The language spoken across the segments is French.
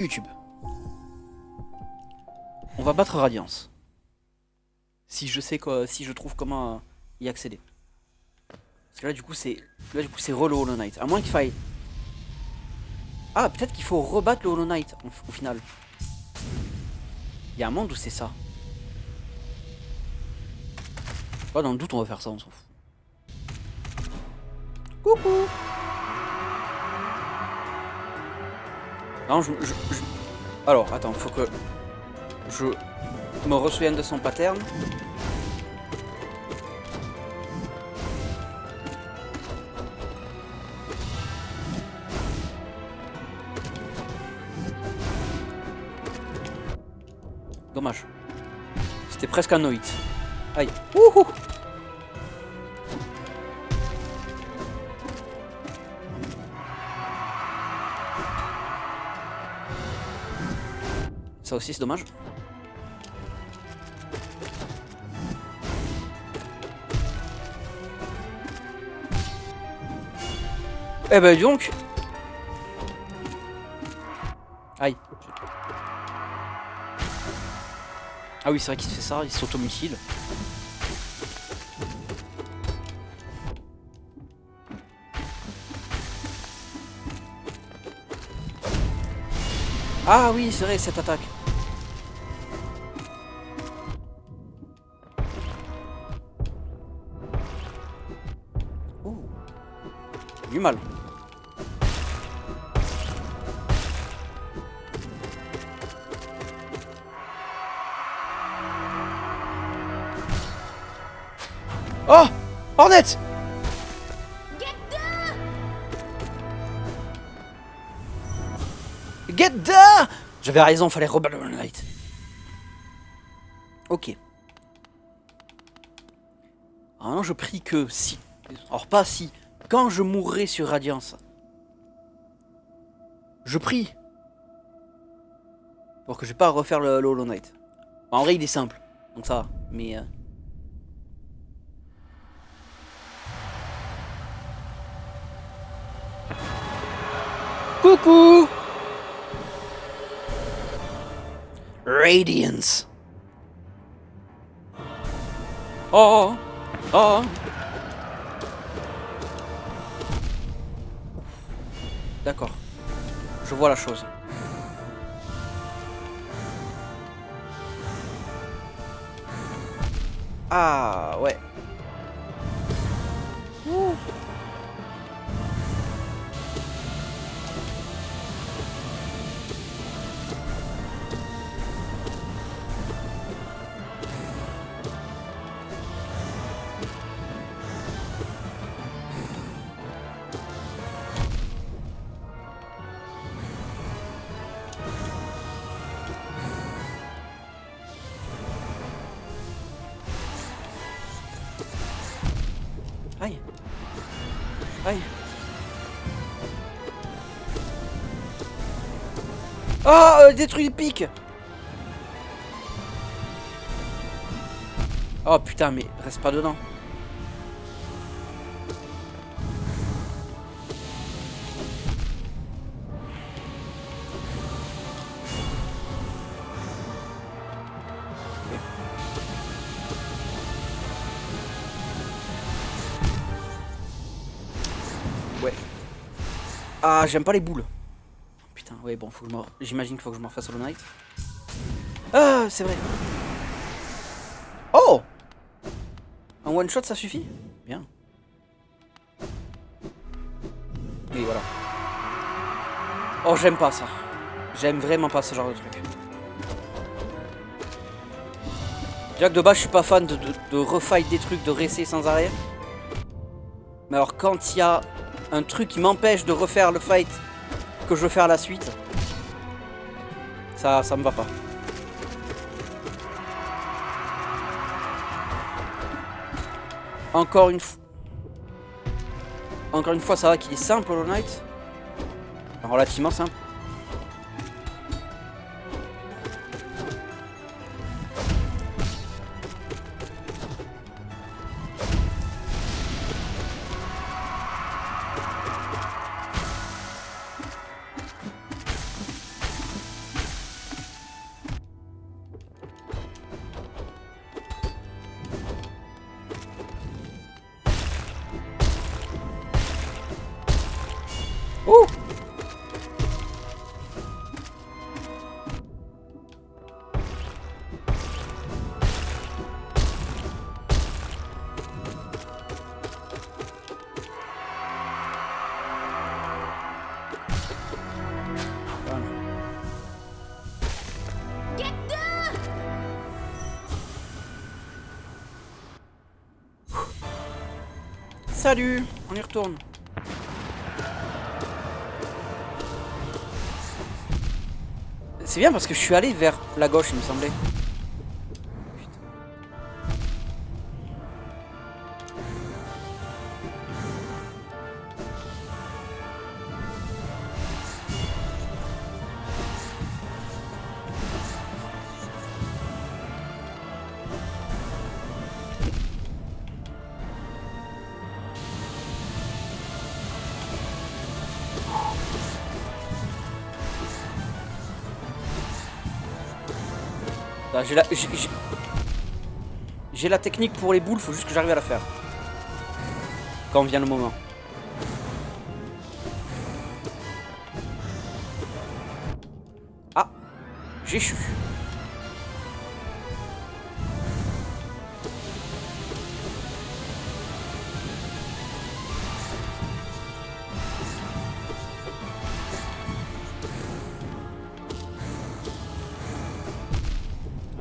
YouTube. On va battre Radiance. Si je sais quoi, si je trouve comment y accéder. Parce que là du coup c'est re-le Hollow Knight. À moins qu'il faille. Ah, peut-être qu'il faut rebattre le Hollow Knight au final. Il y a un monde où c'est ça. Pas dans le doute, on va faire ça, on s'en fout. Coucou. Non, alors, attends, faut que je me ressouvienne de son pattern. Dommage. C'était presque un no-hit. Aïe. Wouhou. Ça aussi c'est dommage. Eh ben donc. Aïe. Ah oui, c'est vrai qu'il se fait ça, il s'automutile. Ah oui, c'est vrai, cette attaque. Oh. Du mal. Oh, Hornet. Get down. J'avais raison, fallait rebattre le Light. Ok. Alors non, je prie que si... Alors pas si... Quand je mourrai sur Radiance... Je prie... Pour que je vais pas refaire le Hollow Knight. En vrai, il est simple. Donc ça va. Mais... Coucou. Radiance. Oh. Oh. D'accord. Je vois la chose. Ah ouais. Ouh. Aïe. Aïe. Oh, détruit le pic. Oh putain, mais reste pas dedans. Ouais. Ah, j'aime pas les boules. Putain, ouais, bon, faut que j'imagine qu'il faut que je m'en fasse Hollow Knight. Ah, c'est vrai. Oh. Un one shot, ça suffit. Bien. Oui, voilà. Oh, j'aime pas ça. J'aime vraiment pas ce genre de truc. Déjà que de base, je suis pas fan de refight des trucs, de réessayer sans arrêt. Mais alors, quand il y a un truc qui m'empêche de refaire le fight que je veux faire à la suite, ça me va pas. Encore une fois, ça va qu'il est simple, Hollow Knight. Enfin, relativement simple. Salut, on y retourne. C'est bien parce que je suis allé vers la gauche, il me semblait. J'ai la technique pour les boules, faut juste que j'arrive à la faire. Quand vient le moment. Ah, j'ai chu.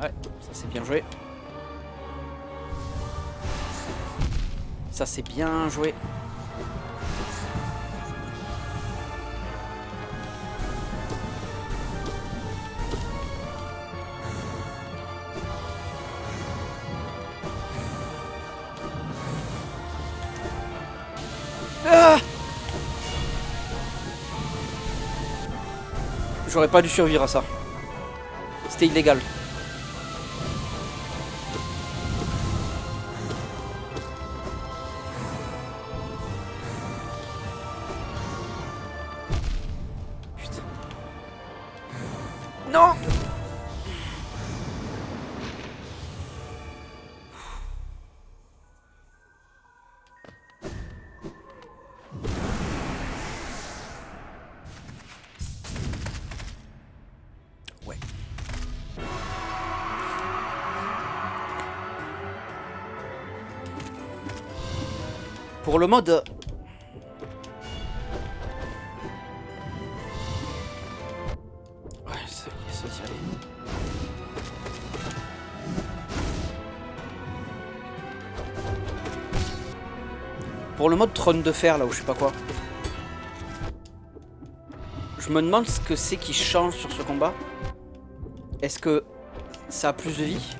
Ouais, ça c'est bien joué. Ça c'est bien joué. Ah, j'aurais pas dû survivre à ça. C'était illégal. Putain. Non. Ouais. Pour le mode... Ouais, ça y est, ça y est. Pour le mode trône de fer, là, où je sais pas quoi. Je me demande ce que c'est qui change sur ce combat. Est-ce que ça a plus de vie ?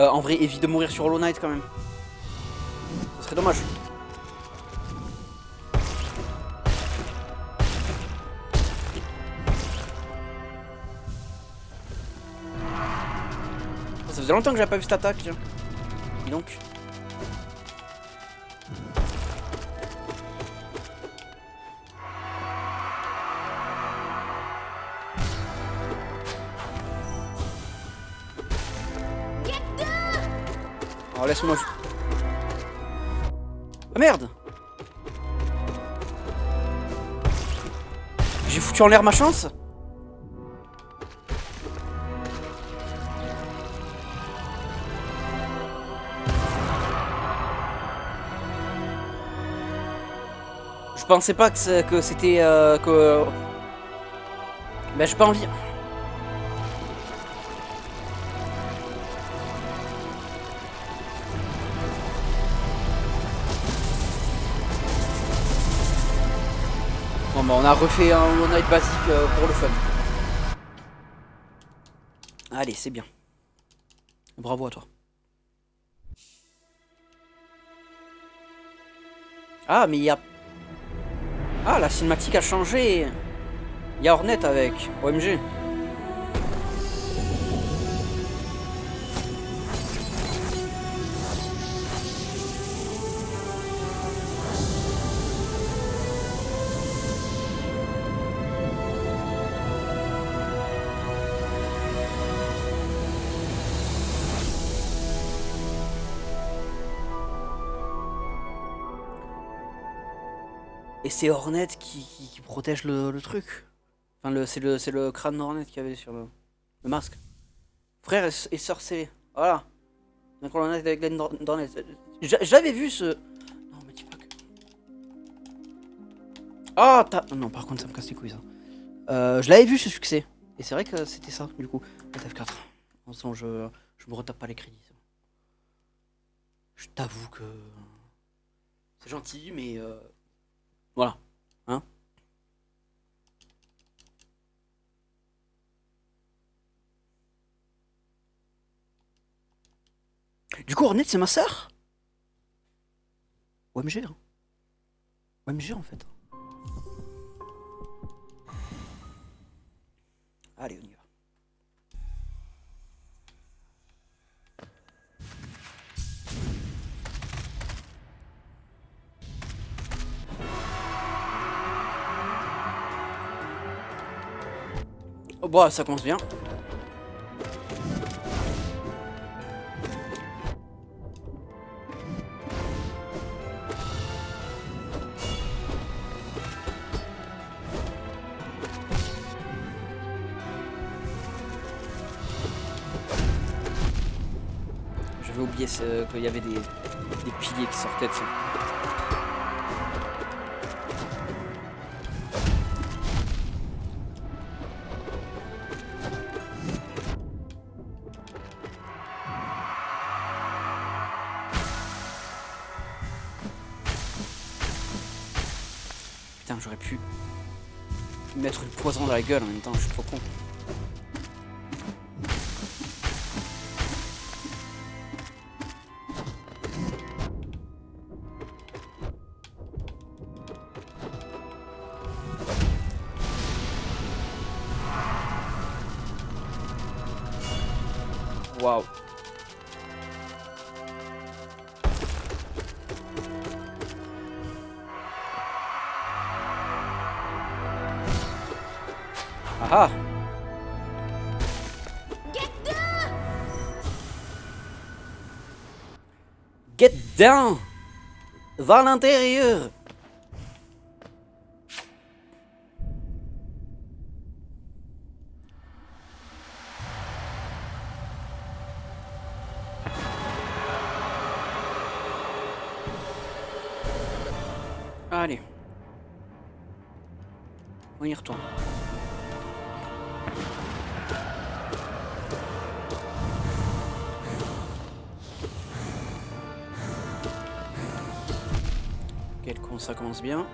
En vrai, évite de mourir sur Hollow Knight quand même. Ce serait dommage. Ça faisait longtemps que j'avais pas vu cette attaque. Tiens. Et donc. Alors laisse-moi... Ah merde! J'ai foutu en l'air ma chance? Je pensais pas que c'était... que... Ben j'ai pas envie... Bon bah on a refait un Hollow Knight basique pour le fun. Allez, c'est bien. Bravo à toi. Ah mais il y a... Ah la cinématique a changé. Il y a Hornet avec OMG. Et c'est Hornet qui protège le truc. Enfin, c'est le crâne d'Hornet qu'il y avait sur le masque. Frère et sœur scellée. Voilà. Donc on en a avec Glenn d'Hornet. J'avais vu ce... Non, mais dis pas que... Ah, non, par contre, ça me casse les couilles, ça. Je l'avais vu, ce succès. Et c'est vrai que c'était ça, du coup. F4. En ce moment, je me retape pas les crédits. Je t'avoue que... C'est gentil, mais... Voilà. Hein? Du coup, Hornet, c'est ma sœur? OMG, hein. OMG, en fait. Allez, on y va. Oh bah, ça commence bien. J'avais oublié qu'il y avait des piliers qui sortaient de ça. Putain, j'aurais pu mettre le poison dans la gueule en même temps, je suis trop con. Waouh. Ah ah. Get down. Va à l'intérieur. Allez. On y retourne. Quel con, ça commence bien.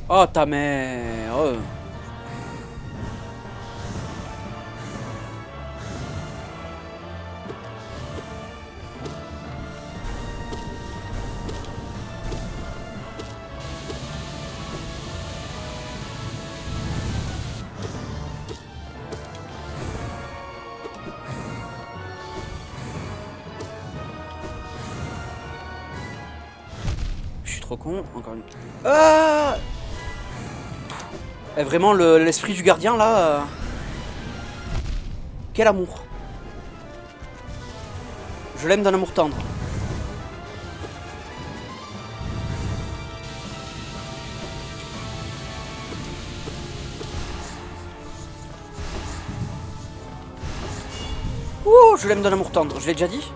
Oh ta mère. Oh. Trop con, encore une. Ah et vraiment l'esprit du gardien là. Quel amour. Je l'aime d'un amour tendre. Ouh, je l'aime d'un amour tendre, je l'ai déjà dit.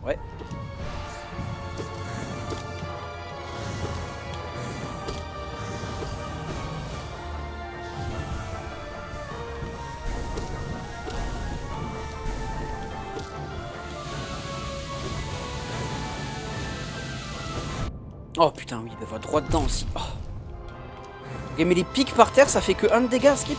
Ouais. Oh putain, oui, il va droit dedans aussi. Oh. Et mais les pics par terre, ça fait que 1 de dégâts, Skip.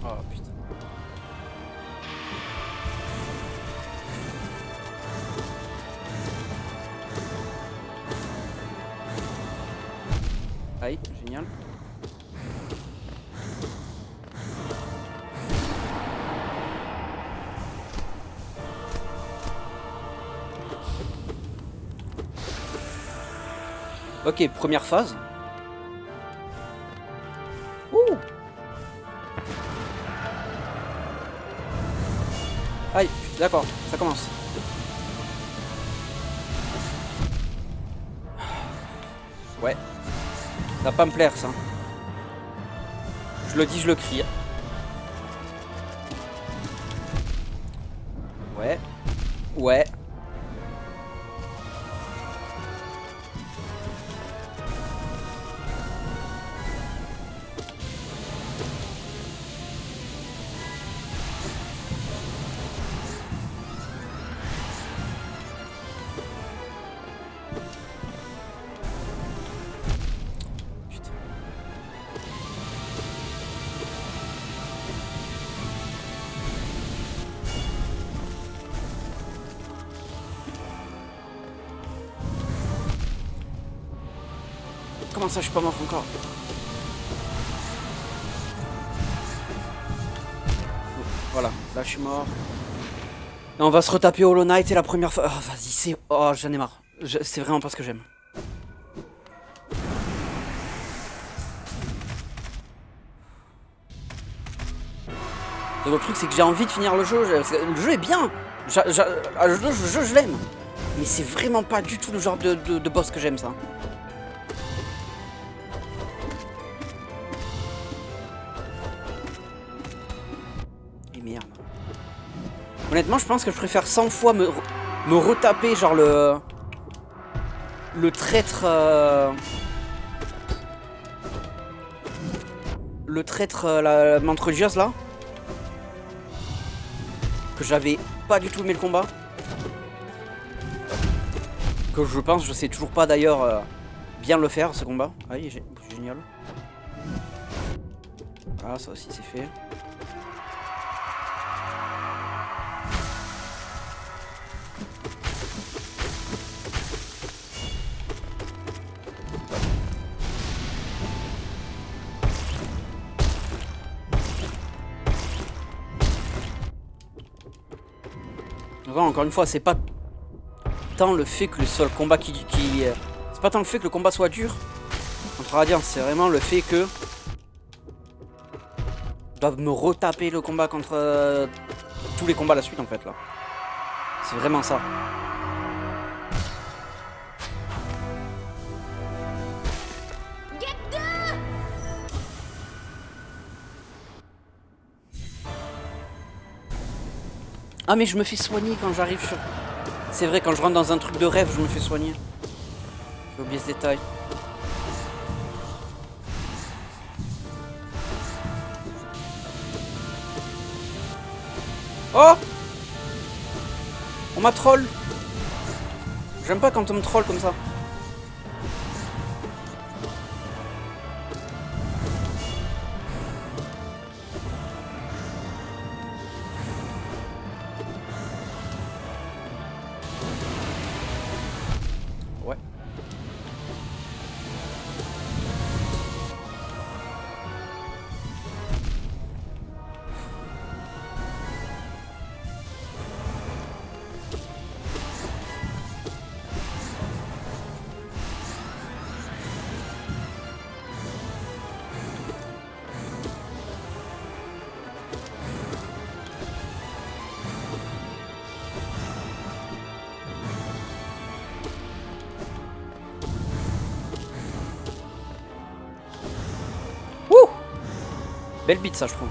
Oh putain. Aïe, génial. Ok, première phase. Ouh. Aïe, d'accord, ça commence. Ouais. Ça va pas me plaire ça. Je le dis, je le crie. Ouais. Ouais. Putain. Comment ça, je suis pas mort encore? Voilà, là je suis mort. Et on va se retaper Hollow Knight et la première fois. Oh, vas-y, c'est. Oh, j'en ai marre. C'est vraiment pas ce que j'aime. Donc, le truc, c'est que j'ai envie de finir le jeu. Le jeu est bien. Le jeu, je l'aime. Mais c'est vraiment pas du tout le genre de boss que j'aime, ça. Et merde. Honnêtement, je pense que je préfère 100 fois me retaper, genre le traître. Le traître, la montre religieuse là. Que j'avais pas du tout aimé le combat. Que je pense, je sais toujours pas d'ailleurs bien le faire ce combat. Ah oui, génial. Ah, ça aussi c'est fait. Encore une fois, c'est pas tant le fait que le seul combat c'est pas tant le fait que le combat soit dur contre Radiant, c'est vraiment le fait que je dois me retaper le combat contre tous les combats à la suite en fait là. C'est vraiment ça. Ah mais je me fais soigner quand j'arrive sur... C'est vrai, quand je rentre dans un truc de rêve, je me fais soigner. J'ai oublié ce détail. Oh! On m'a troll. J'aime pas quand on me troll comme ça. Ouais. Wouh! Belle bite ça je trouve.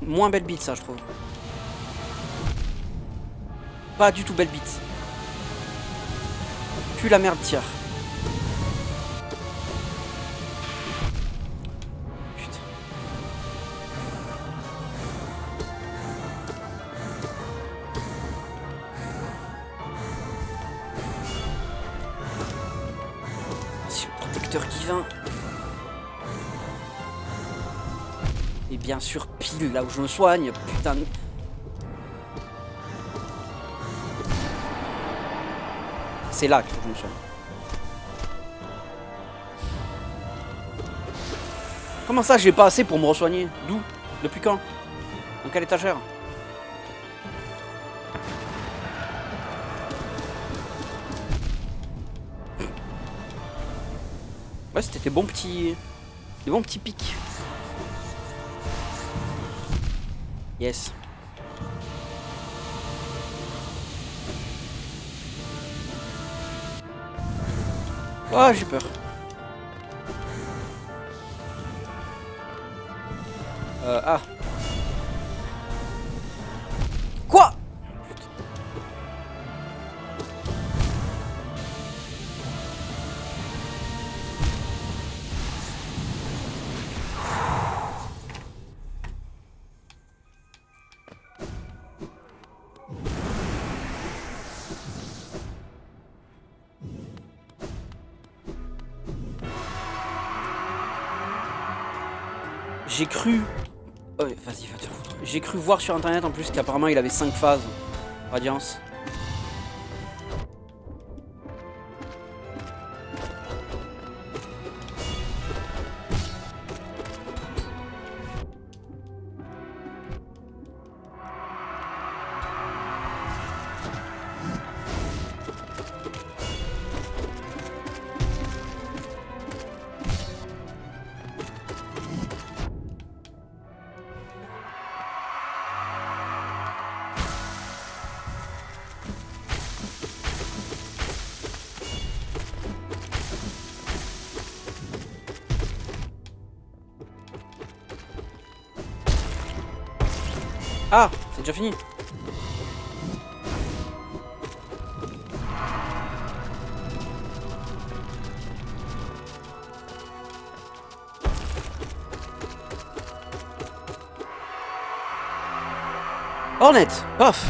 Moins belle bite ça je trouve. Pas du tout belle bite. Puis la merde tire. Putain. C'est le protecteur divin. Et bien sûr pile là où je me soigne. Putain. C'est là qu'il faut que je me soigne. Comment ça j'ai pas assez pour me re-soigner? D'où? Depuis quand? Dans quelle étagère? Ouais, c'était des bons petits... Des bons petits pics. Yes. Oh, j'ai peur. Ah. Quoi? J'ai cru... Oh, vas-y, va te faire foutre. J'ai cru voir sur internet en plus qu'apparemment il avait 5 phases. Radiance. Ah, c'est déjà fini. Hornet, paf.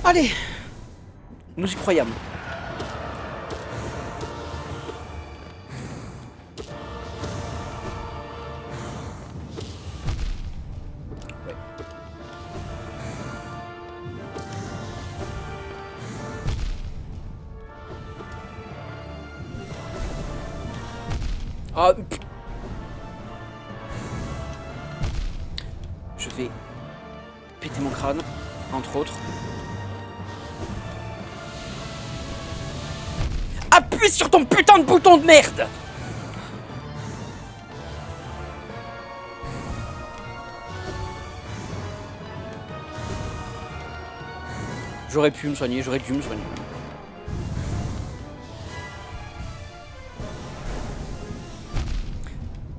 Allez, nous y croyons. Ah, je vais péter mon crâne, entre autres. Appuie sur ton putain de bouton de merde! J'aurais pu me soigner, j'aurais dû me soigner.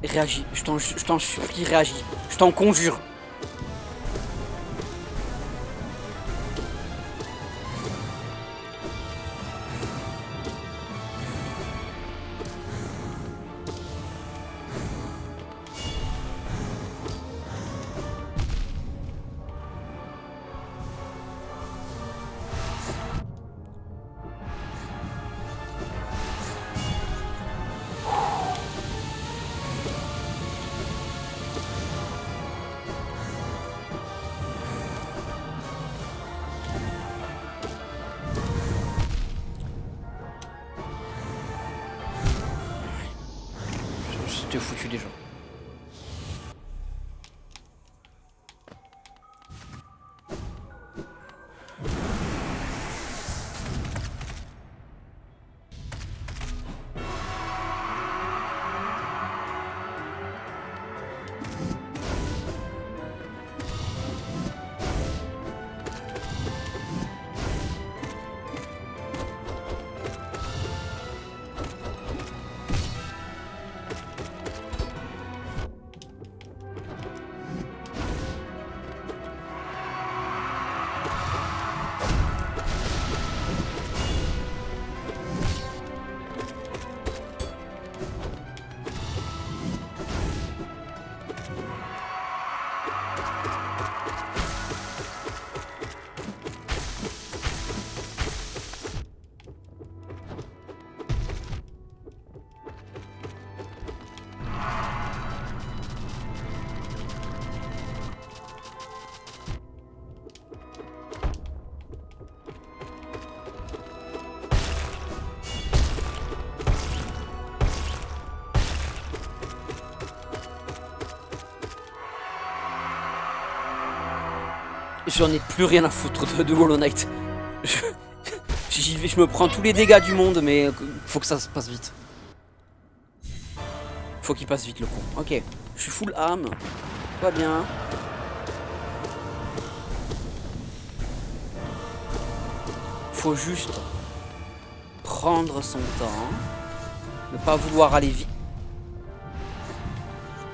Réagis, je t'en supplie, réagis. Je t'en conjure. J'étais foutu déjà. J'en ai plus rien à foutre de Hollow Knight. J'y vais, je me prends tous les dégâts du monde, mais faut que ça se passe vite. Faut qu'il passe vite le con. Ok, je suis full âme. Tout va bien. Faut juste prendre son temps. Ne pas vouloir aller vite.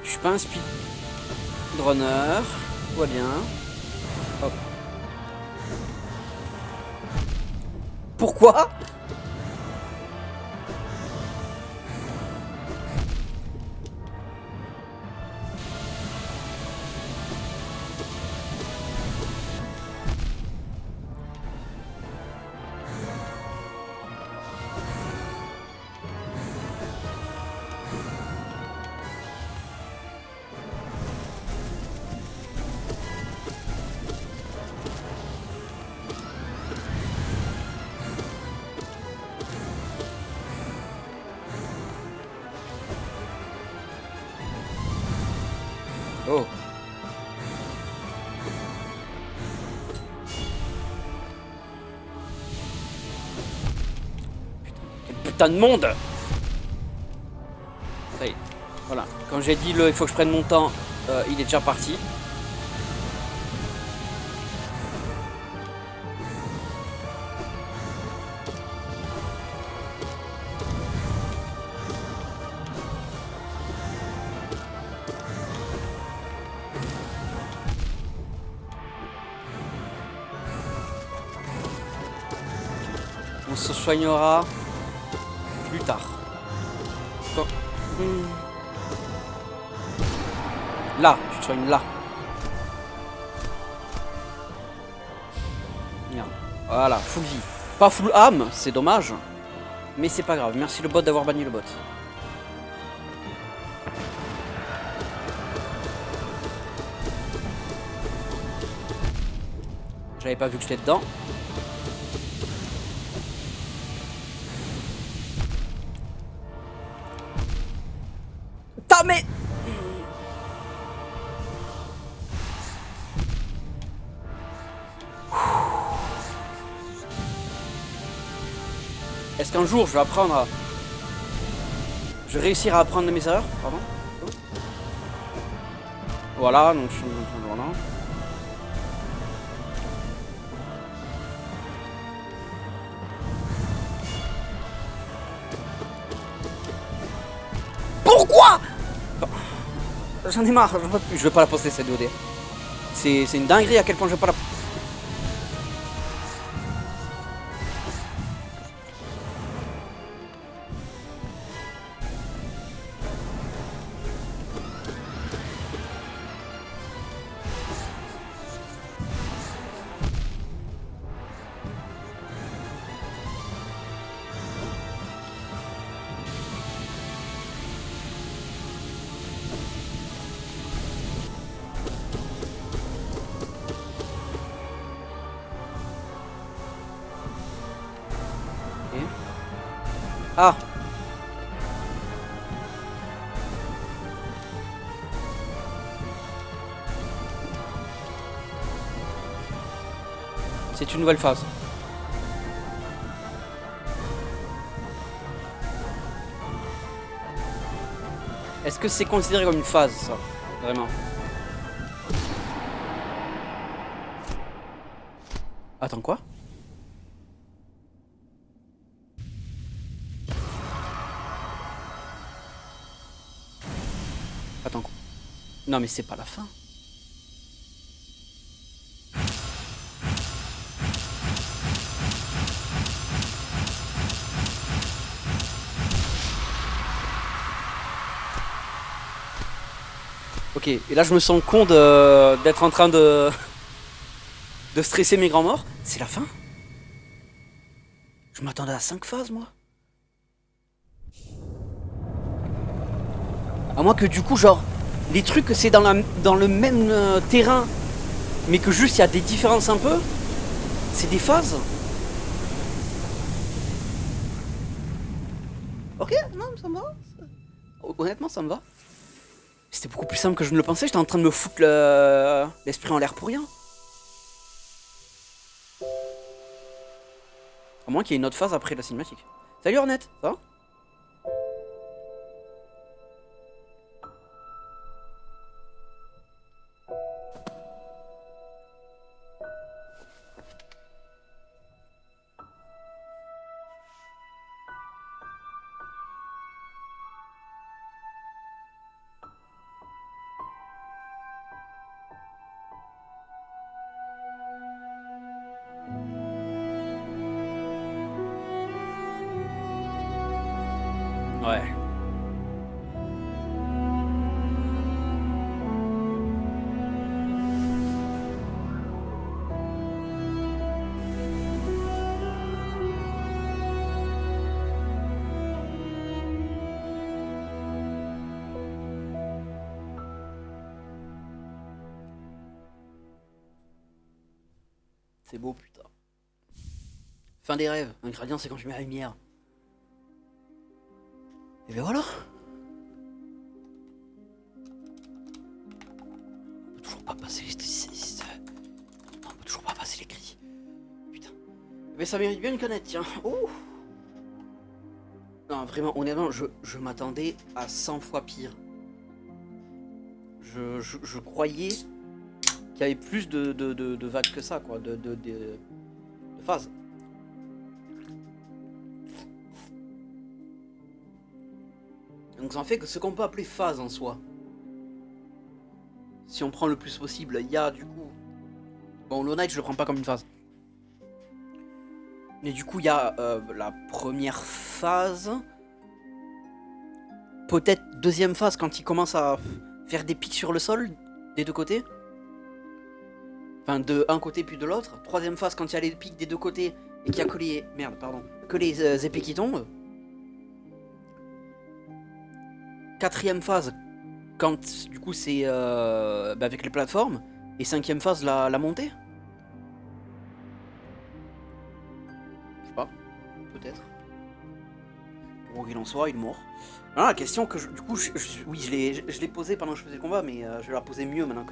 Je suis pas un speedrunner. Tout va bien. Hop. Pourquoi? Oh. Putain de monde. Ça y est. Voilà. Quand j'ai dit il faut que je prenne mon temps, il est déjà parti. On se soignera plus tard. Bon. Là, tu te soignes là. Merde. Voilà, full vie. Pas full âme, c'est dommage. Mais c'est pas grave. Merci le bot d'avoir banni le bot. J'avais pas vu que j'étais dedans. Mais est-ce qu'un jour je vais apprendre à... Je vais réussir à apprendre de mes erreurs? Pardon. Voilà, donc je suis... Voilà. Pourquoi? J'en ai marre, je vais pas la poster cette VOD. C'est une dinguerie à quel point je vais pas la... Ah. C'est une nouvelle phase. Est-ce que c'est considéré comme une phase, ça? Vraiment? Attends, quoi? Attends. Non, mais c'est pas la fin. Ok, et là je me sens con d'être en train de stresser mes grands morts. C'est la fin? Je m'attendais à 5 phases, moi. À moins que du coup, genre, les trucs c'est dans le même terrain, mais que juste il y a des différences un peu. C'est des phases. Ok, non, ça me va. Honnêtement, ça me va. C'était beaucoup plus simple que je ne le pensais. J'étais en train de me foutre l'esprit en l'air pour rien. À moins qu'il y ait une autre phase après la cinématique. Salut Hornet, ça va? Ouais. C'est beau, putain. Fin des rêves. Un gradient, c'est quand je mets la lumière. Et ben voilà. On peut toujours pas passer les... Non, on peut toujours pas passer les cris. Putain. Mais ça mérite bien une canette, tiens. Oh. Non, vraiment, honnêtement, je m'attendais à 100 fois pire. Je croyais qu'il y avait plus de vagues que ça, quoi. De phases. Donc ça en fait que ce qu'on peut appeler phase en soi. Si on prend le plus possible, il y a du coup... Bon, Hollow Knight, je le prends pas comme une phase. Mais du coup, il y a la première phase. Peut-être deuxième phase quand il commence à faire des pics sur le sol, des deux côtés. Enfin, de un côté puis de l'autre. Troisième phase quand il y a les pics des deux côtés et qu'il y a que les... Merde, pardon. Que les épées qui tombent. Quatrième phase, quand du coup c'est avec les plateformes. Et cinquième phase, la montée. Je sais pas, peut-être. Bon, qu'il en soit, il est mort. Alors, la question que du coup, oui, je l'ai posée pendant que je faisais le combat, mais je vais la poser mieux maintenant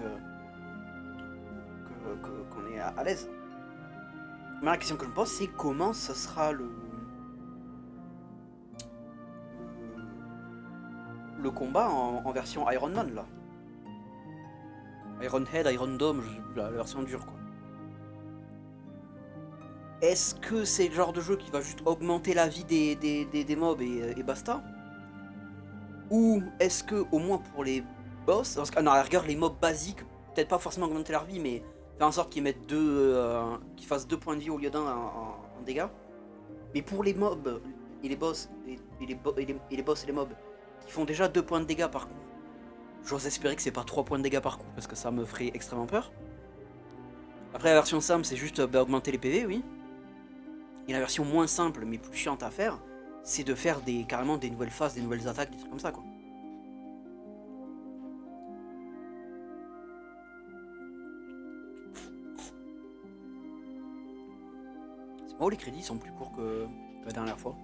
qu'on est à l'aise. Mais la question que je me pose, c'est comment ce sera le combat en version Iron Man là. Iron Head, Iron Dome, la version dure quoi. Est-ce que c'est le genre de jeu qui va juste augmenter la vie des mobs et basta? Ou est-ce que au moins pour les boss, parce que non, à la rigueur les mobs basiques, peut-être pas forcément augmenter leur vie, mais faire en sorte qu'ils mettent qu'ils fassent 2 points de vie au lieu d'un en dégâts. Mais pour les mobs et les boss et les boss et les mobs qui font déjà 2 points de dégâts par coup, j'ose espérer que c'est pas 3 points de dégâts par coup parce que ça me ferait extrêmement peur. Après la version simple c'est juste augmenter les PV, oui. Et la version moins simple mais plus chiante à faire, c'est de faire carrément des nouvelles phases, des nouvelles attaques, des trucs comme ça quoi. C'est pas où les crédits sont plus courts que la dernière fois.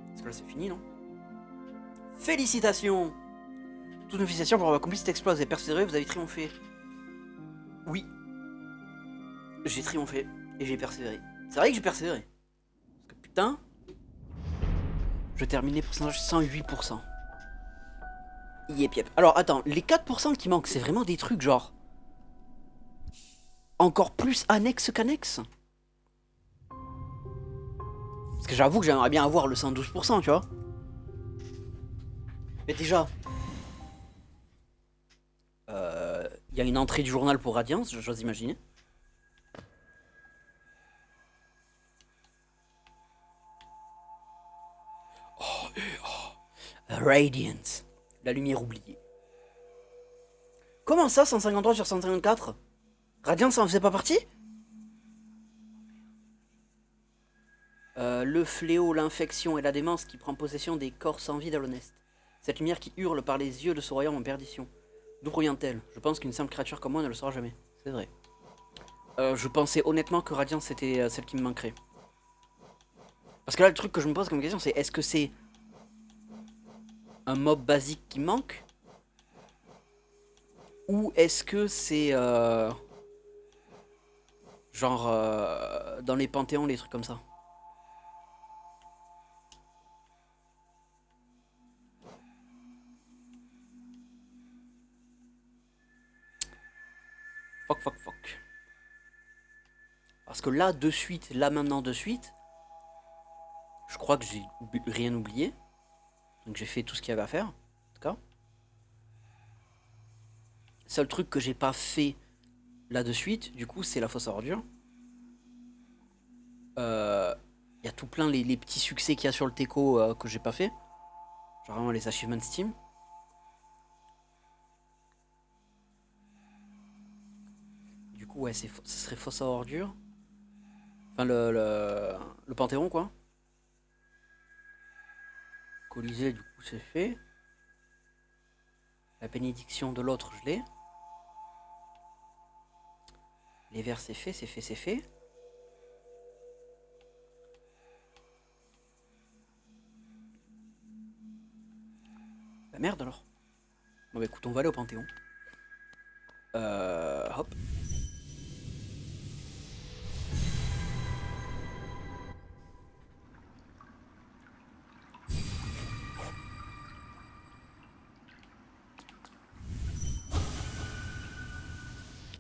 Parce que là c'est fini non? Félicitations! Toutes nos félicitations pour avoir accompli cet exploit, vous avez persévéré, vous avez triomphé. Oui. J'ai triomphé et j'ai persévéré. C'est vrai que j'ai persévéré. Parce que putain, je terminais pourcentage 108%. Yep yep. Alors attends, les 4% qui manquent, c'est vraiment des trucs genre... Encore plus annexes qu'annexes. Parce que j'avoue que j'aimerais bien avoir le 112%, tu vois. Mais déjà... Il y a une entrée du journal pour Radiance, j'ose imaginer. Radiance. La lumière oubliée. Comment ça, 153 sur 154? Radiance ça en faisait pas partie? Le fléau, l'infection et la démence qui prend possession des corps sans vie d'Alonest. Cette lumière qui hurle par les yeux de ce royaume en perdition. D'où provient-elle? Je pense qu'une simple créature comme moi ne le saura jamais. C'est vrai. Je pensais honnêtement que Radiance c'était celle qui me manquerait. Parce que là le truc que je me pose comme question c'est est-ce que c'est un mob basique qui manque? Ou est-ce que c'est genre dans les panthéons, les trucs comme ça? Fuck. Parce que là, de suite, là maintenant de suite, je crois que j'ai rien oublié. Donc j'ai fait tout ce qu'il y avait à faire. En tout cas. Seul truc que j'ai pas fait là de suite, du coup, c'est la fosse à ordures. Il y a tout plein les petits succès qu'il y a sur le Teco que j'ai pas fait. Genre vraiment les achievements Steam. Du coup, ouais, ce serait fosse à ordures. Enfin, le Panthéon, quoi. Colisée, du coup, c'est fait. La bénédiction de l'autre, je l'ai. Les vers, c'est fait. Bah merde alors. Bon bah écoute, on va aller au Panthéon. Hop.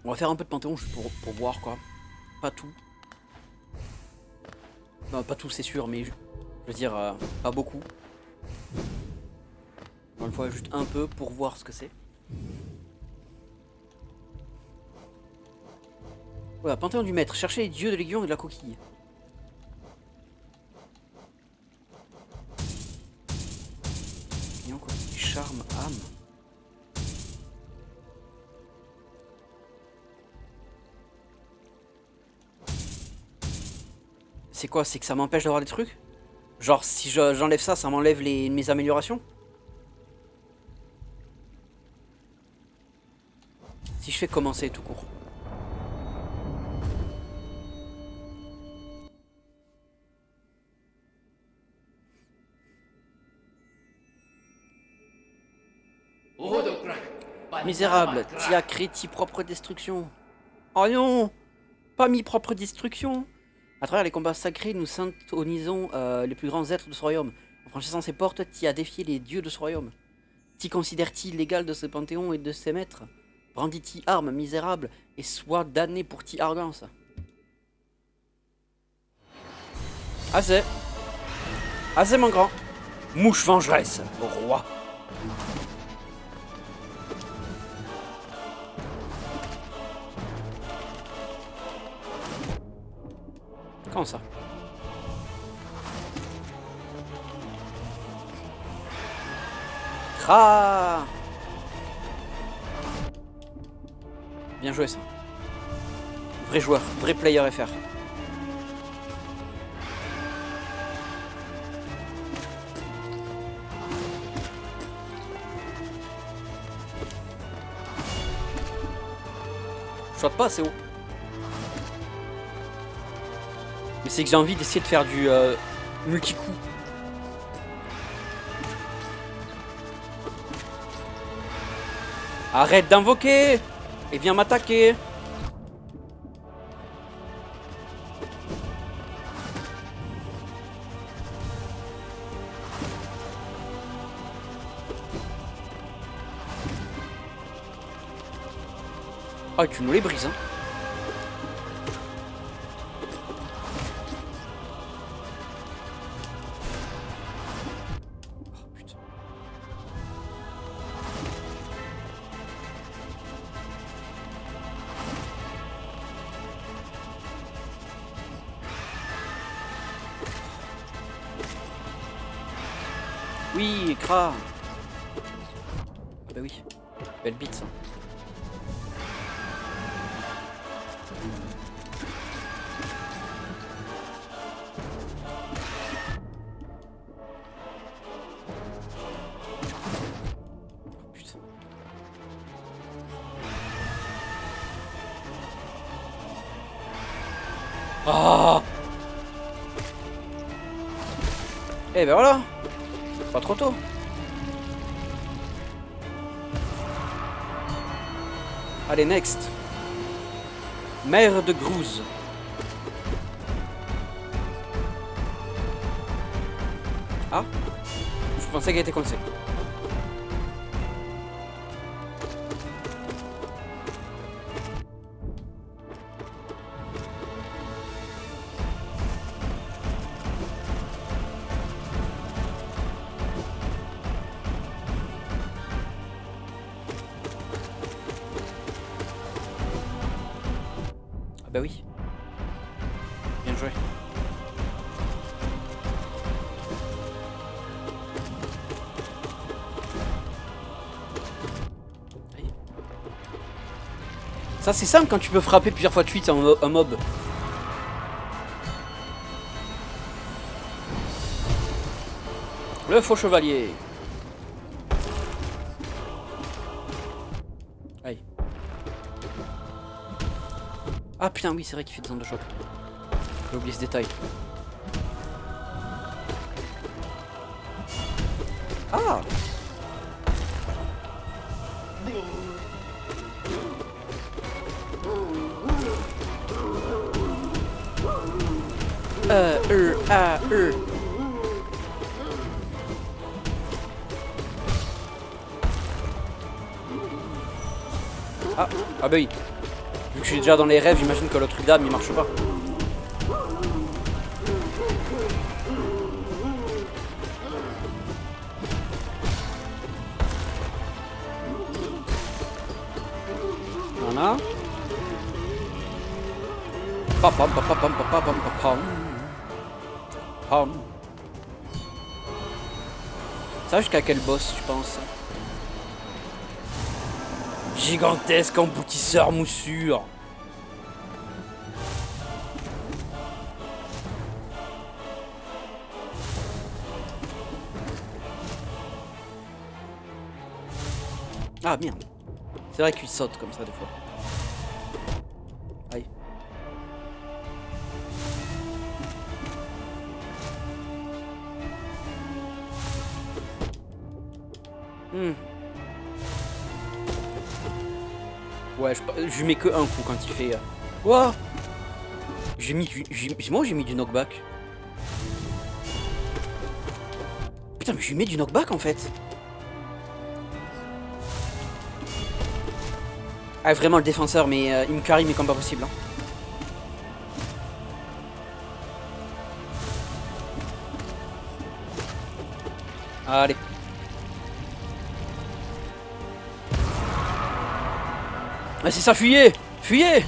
On va faire un peu de Panthéon juste pour voir quoi. Pas tout. Non, pas tout c'est sûr, mais je veux dire, pas beaucoup. Encore une fois, juste un peu pour voir ce que c'est. Voilà, Panthéon du Maître. Cherchez les dieux de l'aiguillon et de la coquille. Charme, âme. C'est quoi? C'est que ça m'empêche d'avoir des trucs? Genre si j'enlève ça, ça m'enlève mes améliorations? Si je fais commencer tout court. Misérable, t'y as créé ta propre destruction. Oh non! Pas mi propre destruction! À travers les combats sacrés, nous syntonisons les plus grands êtres de ce royaume. En franchissant ces portes, t'y as défié les dieux de ce royaume. T'y considères-t-il l'égal de ce panthéon et de ses maîtres? Brandis-t'y armes, misérable, et sois damné pour t'y arrogance. Assez. Assez, mon grand. Mouche vengeresse, au roi. Comment ça? Kra. Bien joué ça. Vrai joueur, vrai player FR. Je saute pas assez haut. Mais c'est que j'ai envie d'essayer de faire du multi-coup. Arrête d'invoquer et viens m'attaquer. Ah, tu nous les brises, hein. Oh, putain. Oui, Kra. Ah bah oui. Belle bite, ça. Ah. Eh ben voilà. Pas trop tôt. Allez, next. Mère de Grouze. Ah. Je pensais qu'elle était coincée. bah oui. Bien joué. Ça c'est simple quand tu peux frapper plusieurs fois de suite un mob. Le faux chevalier. Aïe. Ah putain oui c'est vrai qu'il fait des ondes de choc. J'ai oublié ce détail. Ah. Ah, ah bah oui. Vu que je suis déjà dans les rêves, j'imagine que l'autre dame il marche pas. Voilà. Pam pam pam pam pam pam pam pam pam. Ça va jusqu'à quel boss tu penses? Gigantesque emboutisseur moussure. Ah merde. C'est vrai qu'il saute comme ça des fois. Aïe. Ouais, je lui mets que un coup quand il fait. Ouah. J'ai mis du. Moi j'ai mis du knockback. Putain, mais je lui mets du knockback en fait. Ah, vraiment le défenseur, mais il me carry mais comme pas possible. Hein. Allez. Ah, c'est ça, fuyez! Fuyez!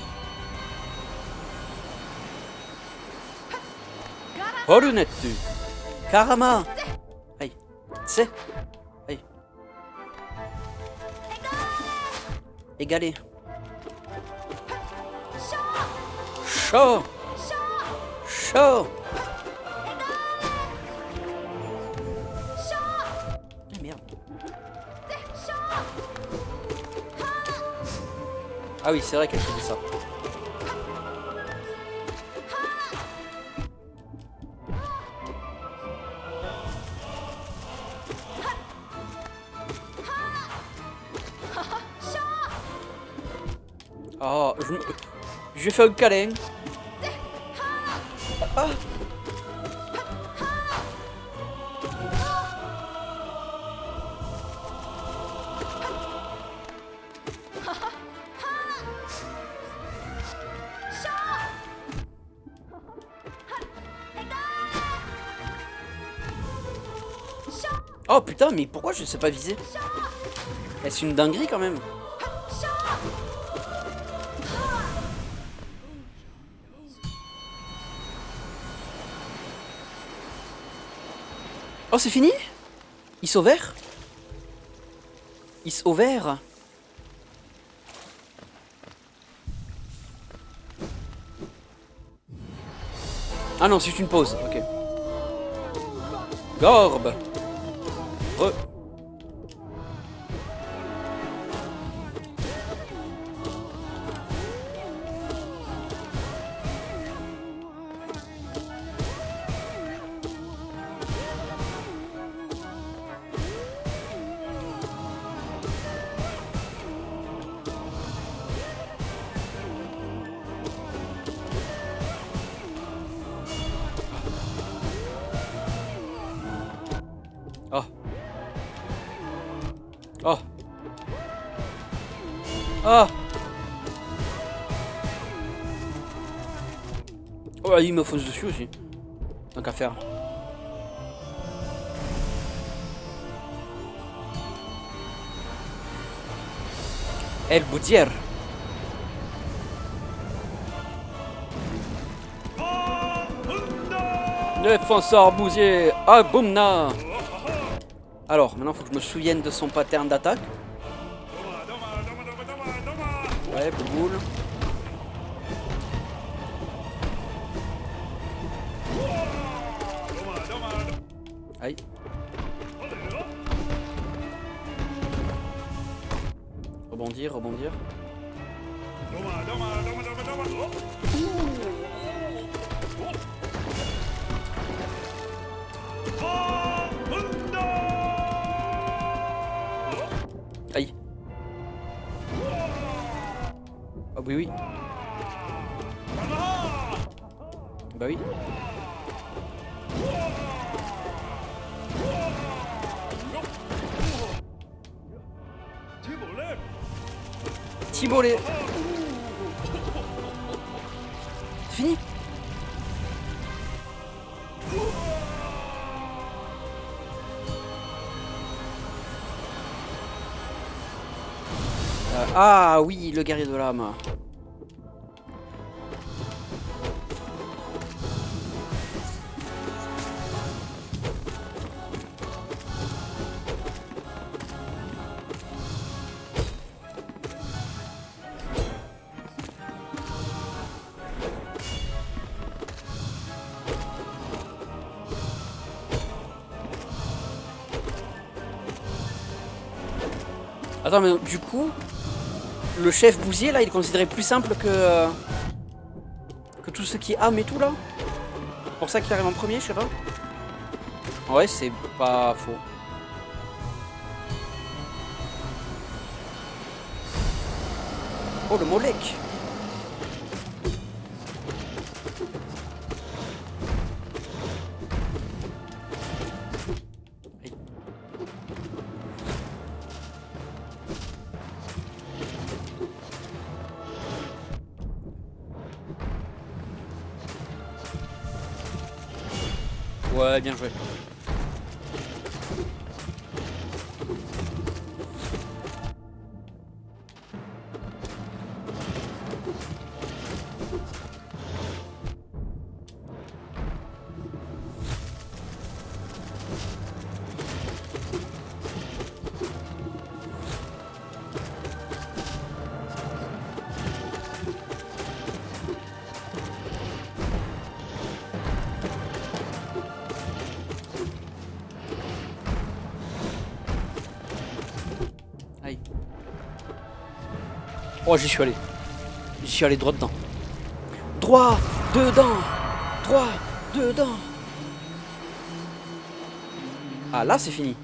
Horunetsu! Karama! Aïe. C'est. Aïe. Égalé. Chaud! Chaud! Ah merde. Ah oui, c'est vrai qu'elle fait ça. Oh, je fais un câlin. Ah. Oh putain, mais pourquoi je sais pas viser? Est-ce une dinguerie quand même? Oh, c'est fini? Il s'ouvert? Il s'ouvert? Ah non, c'est une pause, ok. Gorbe. Oh. Oh. Oh. Oh, il me fonce dessus aussi. Tant qu'à faire. El Boudière. Défenseur Bousier, Aboumna. Alors, maintenant, faut que je me souvienne de son pattern d'attaque. Ouais, boule. Aïe. Rebondir, rebondir. Aïe. Ah oui oui. Bah oui. Tibolé. C'est fini. Ah oui, le guerrier de l'âme. Attends, mais du coup, le chef Bousier, là, il est considéré plus simple que tout ce qui est âme et tout, là. C'est pour ça qu'il arrive en premier, je sais pas. Ouais, c'est pas faux. Oh, le Molek. Ouais, bien joué. Aïe. Oh, j'y suis allé. J'y suis allé droit dedans. Droit dedans. Droit dedans. Ah, là, c'est fini.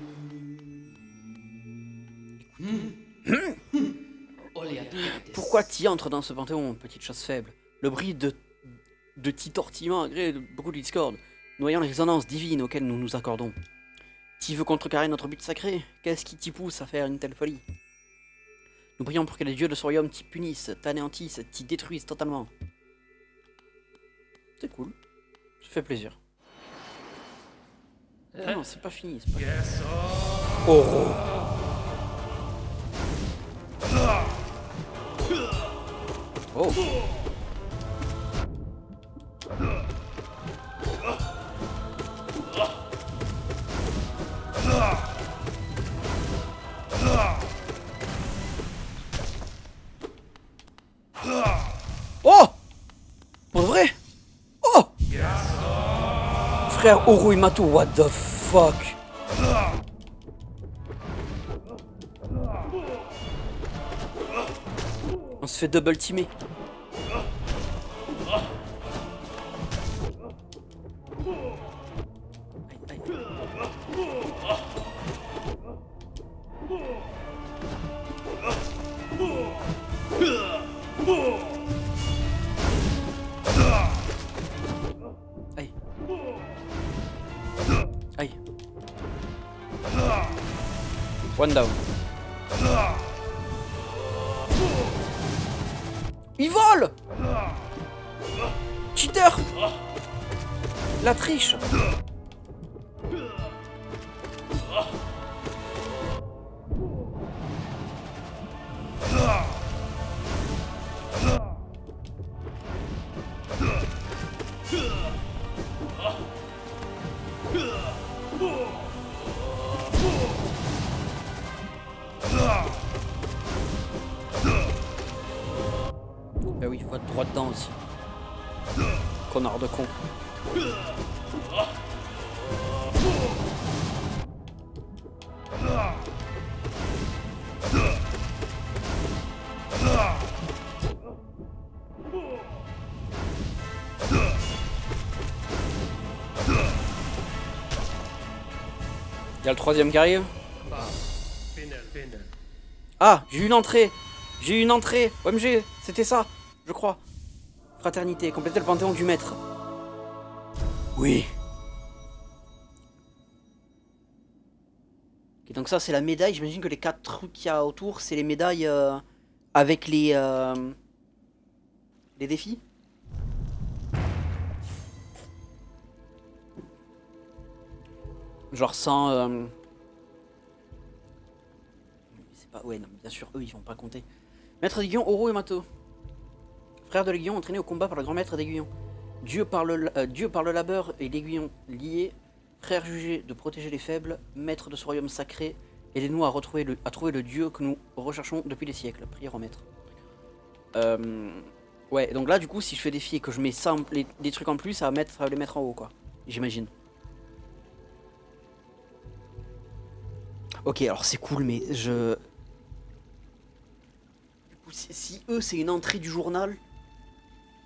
Pourquoi t'y entres dans ce panthéon, petite chose faible? Le bruit de titortillements agrée de beaucoup de discorde, noyant les résonances divines auxquelles nous nous accordons. T'y veux contrecarrer notre but sacré? Qu'est-ce qui t'y pousse à faire une telle folie? Nous prions pour que les dieux de ce royaume t'y punissent, t'anéantissent, t'y détruisent totalement. C'est cool. Ça fait plaisir. Ah non, c'est pas fini. C'est pas fini. Oh. Oh. Oh! Pour de vrai? Oh! Frère Oro Imato, what the fuck? On se fait double teamer. Aïe. Aïe. One down. Il vole! Cheater! La triche! Bah oui, il faut être droit dedans aussi. Connard de con. Il y a le troisième qui arrive. Ah, j'ai eu une entrée. J'ai eu une entrée. OMG, c'était ça, je crois. Fraternité, compléter le panthéon du maître. Oui. Et donc ça, c'est la médaille. J'imagine que les 4 trucs qu'il y a autour, c'est les médailles avec les défis. Genre sans... c'est pas... Ouais, non, bien sûr, eux, ils vont pas compter. Maître d'Aiguillon, Oro et Mato. Frère de l'Aiguillon, entraîné au combat par le grand maître d'Aiguillon. Dieu par le labeur et l'Aiguillon liés. Frère jugé de protéger les faibles. Maître de ce royaume sacré. Aidez-nous à trouver le Dieu que nous recherchons depuis des siècles. Prière au maître. Ouais, donc là, du coup, si je fais des filles et que je mets ça, des trucs en plus, ça va les mettre en haut, quoi. J'imagine. Ok, alors c'est cool, mais je... Du coup, si eux, c'est une entrée du journal,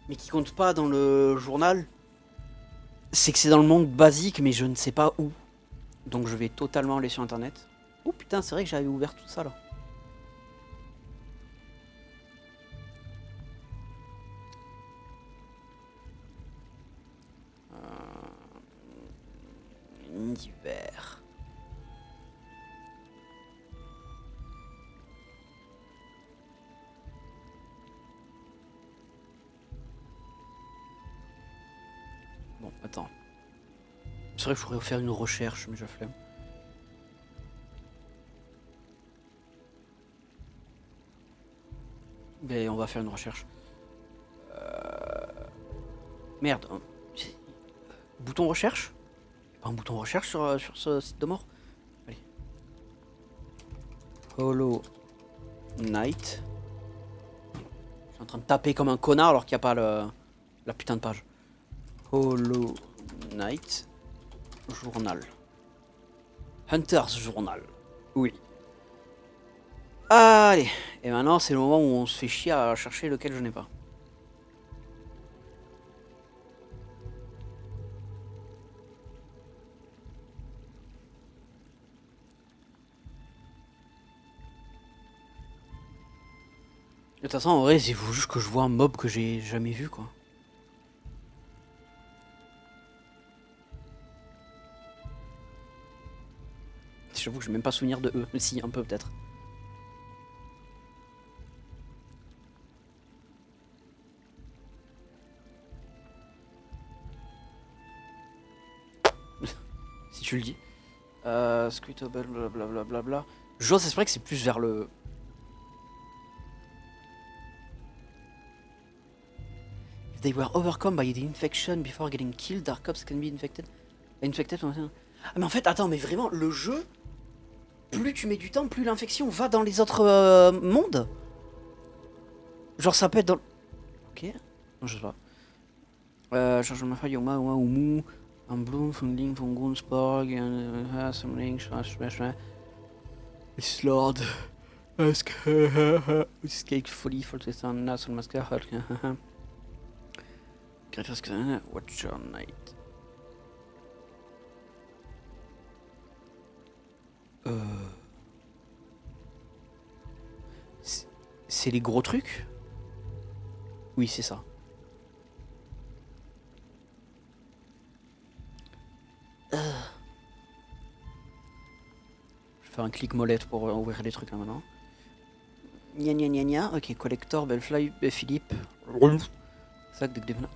mais qui compte pas dans le journal, c'est que c'est dans le monde basique, mais je ne sais pas où. Donc je vais totalement aller sur internet. Oh putain, c'est vrai que j'avais ouvert tout ça là. Univers. Bon, attends. C'est vrai que je pourrais faire une recherche, mais je flemme. Mais on va faire une recherche. Merde. Bouton recherche? Pas un bouton recherche sur ce site de mort? Allez. Hollow Knight. Je suis en train de taper comme un connard alors qu'il n'y a pas la putain de page. Hollow Knight. Journal. Hunter's Journal. Oui. Allez. Et maintenant, c'est le moment où on se fait chier à chercher lequel je n'ai pas. De toute façon, en vrai, il faut juste que je vois un mob que j'ai jamais vu, quoi. J'avoue que je n'ai même pas souvenir de eux. Mais si, un peu peut-être. Si tu le dis. Squeetable, blablabla. Je c'est vrai que c'est plus vers le... If they were overcome by the infection before getting killed, Dark Ops can be infected. Infected. Ah mais en fait, attends, mais vraiment, le jeu, plus tu mets du temps, plus l'infection va dans les autres mondes. Genre ça peut être dans... Ok. Non, je sais pas. Charge ma faille, Yoma, Umu, Bloom, Funding, Fungun, Sporg, Samling, Slord, Escape, Folie, Foltestan, Nas, Masker, Watcher Knight. C'est les gros trucs? Oui, c'est ça. Je vais faire un clic molette pour ouvrir les trucs là maintenant. Gna gna gna gna. Ok, collector, Bellefly, Philippe. Sac de Glevna.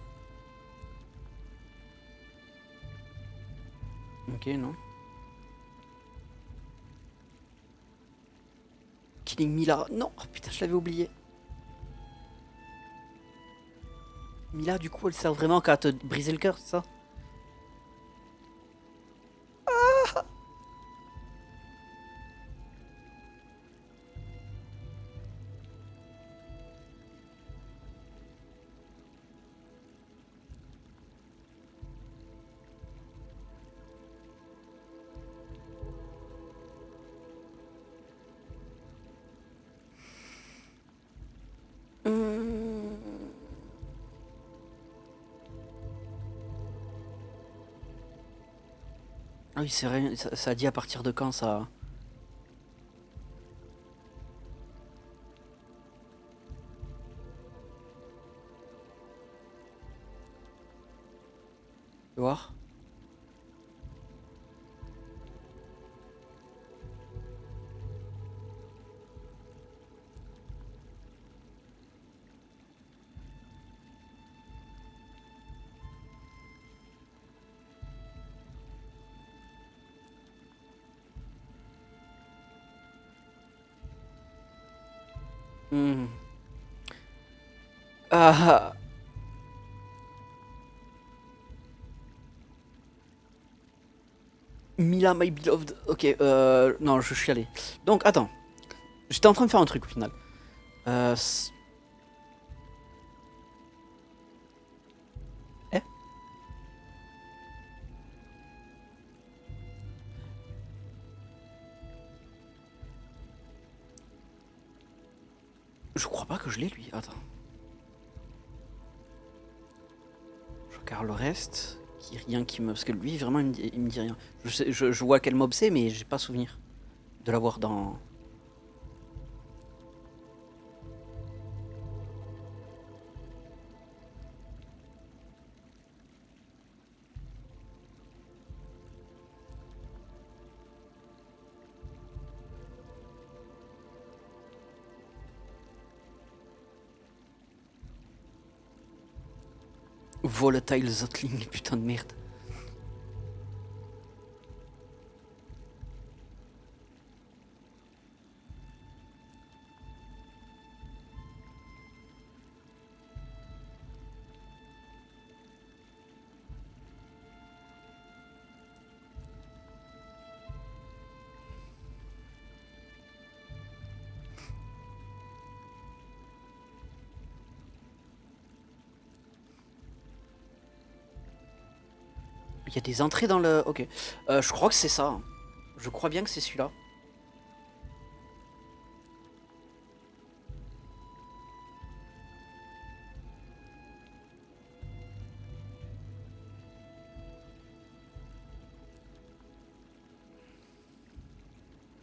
Ok, non. Killing Mila. Non, oh, putain, je l'avais oublié. Mila, du coup, elle sert vraiment qu'à te briser le cœur, c'est ça? Ah oui, c'est vrai, ça a dit à partir de quand ça. Tu vois. Hmm. Ah. Mila, my beloved. Ok, non, je suis allé. Donc, attends. J'étais en train de faire un truc au final. Euh, c- eh Je crois pas que je l'ai lui. Attends. Je regarde le reste. Rien qui me. Parce que lui, vraiment, il me dit rien. Je vois quel mob c'est, mais j'ai pas souvenir de l'avoir dans. Volatile Zotling, putain de merde. Il y a des entrées dans le. Ok. Je crois que c'est ça, hein. Je crois bien que c'est celui-là.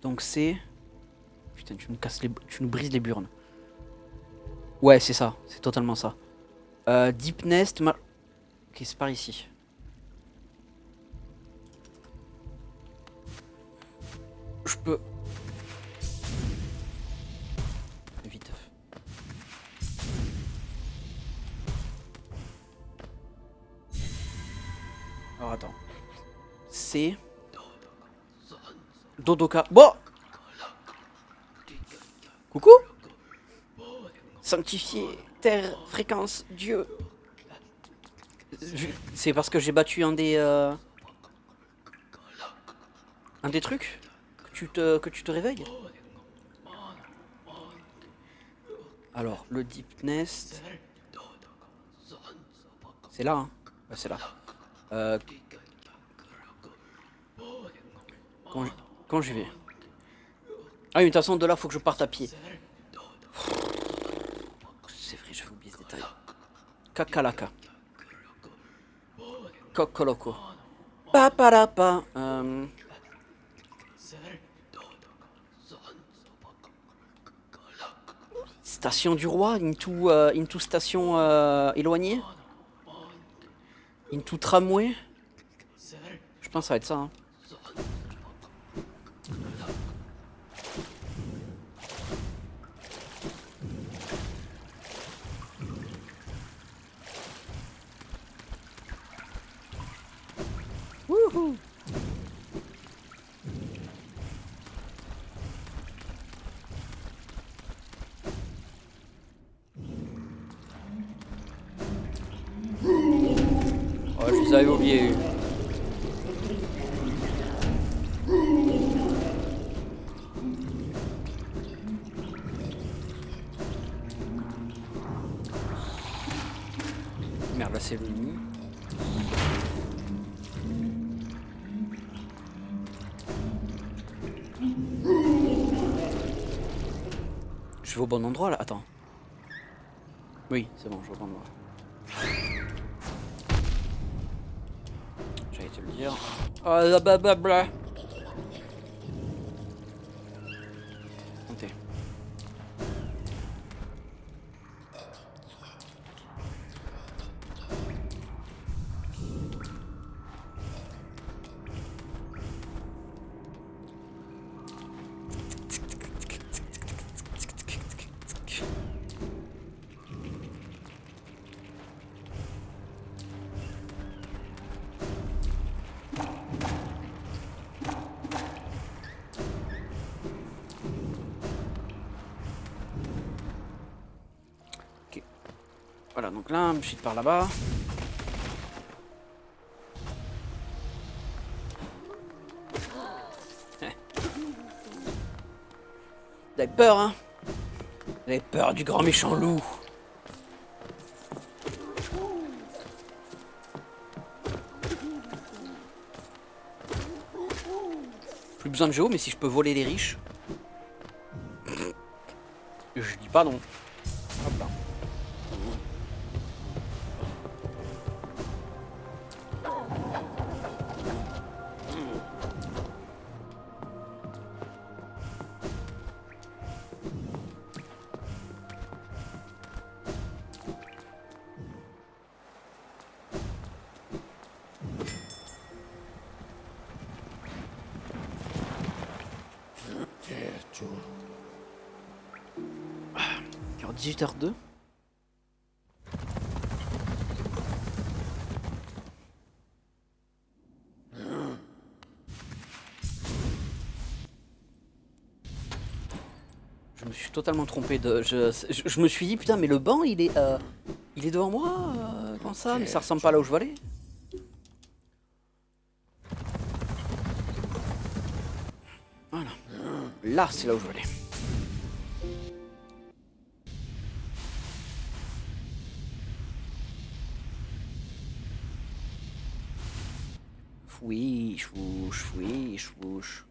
Donc c'est. Putain, tu nous casses les. Tu nous brises les burnes. Ouais, c'est ça. C'est totalement ça. Deep Nest. Ok, c'est par ici. Je peux. Vite. Alors attends. C'est. Dodoka. Bon! Coucou! Sanctifié, terre, fréquence, Dieu. C'est parce que j'ai battu un des trucs que tu te réveilles. Alors, le Deep Nest. C'est là, hein? Ouais, c'est là. Euh, quand, quand j'y vais. Ah oui, de toute façon, de là, faut que je parte à pied. C'est vrai, j'avais oublié ce détail. Kakalaka. Kokoloko. Paparapa. Station du roi, into station éloignée. Into tramway. Je pense que ça va être ça, hein. Wouhou. Oh, je les avais oubliés. Merde, là c'est le nid. Je vais au bon endroit là, attends. Oui, c'est bon, je vais au bon endroit. J'allais te le dire. Ah, blablabla. Ok. Voilà, donc là, je suis par là-bas. Vous avez peur, hein? Vous avez peur du grand méchant loup. Plus besoin de géo, mais si je peux voler les riches... Je dis pas non. Hop là. Alors 18h02. Je me suis totalement trompé de. Je me suis dit putain mais le banc il est devant moi comme ça, mais ça ressemble pas là où je vais aller. Voilà. Là c'est là où je vais aller. Fouiche, fouche, fouiche, fouche.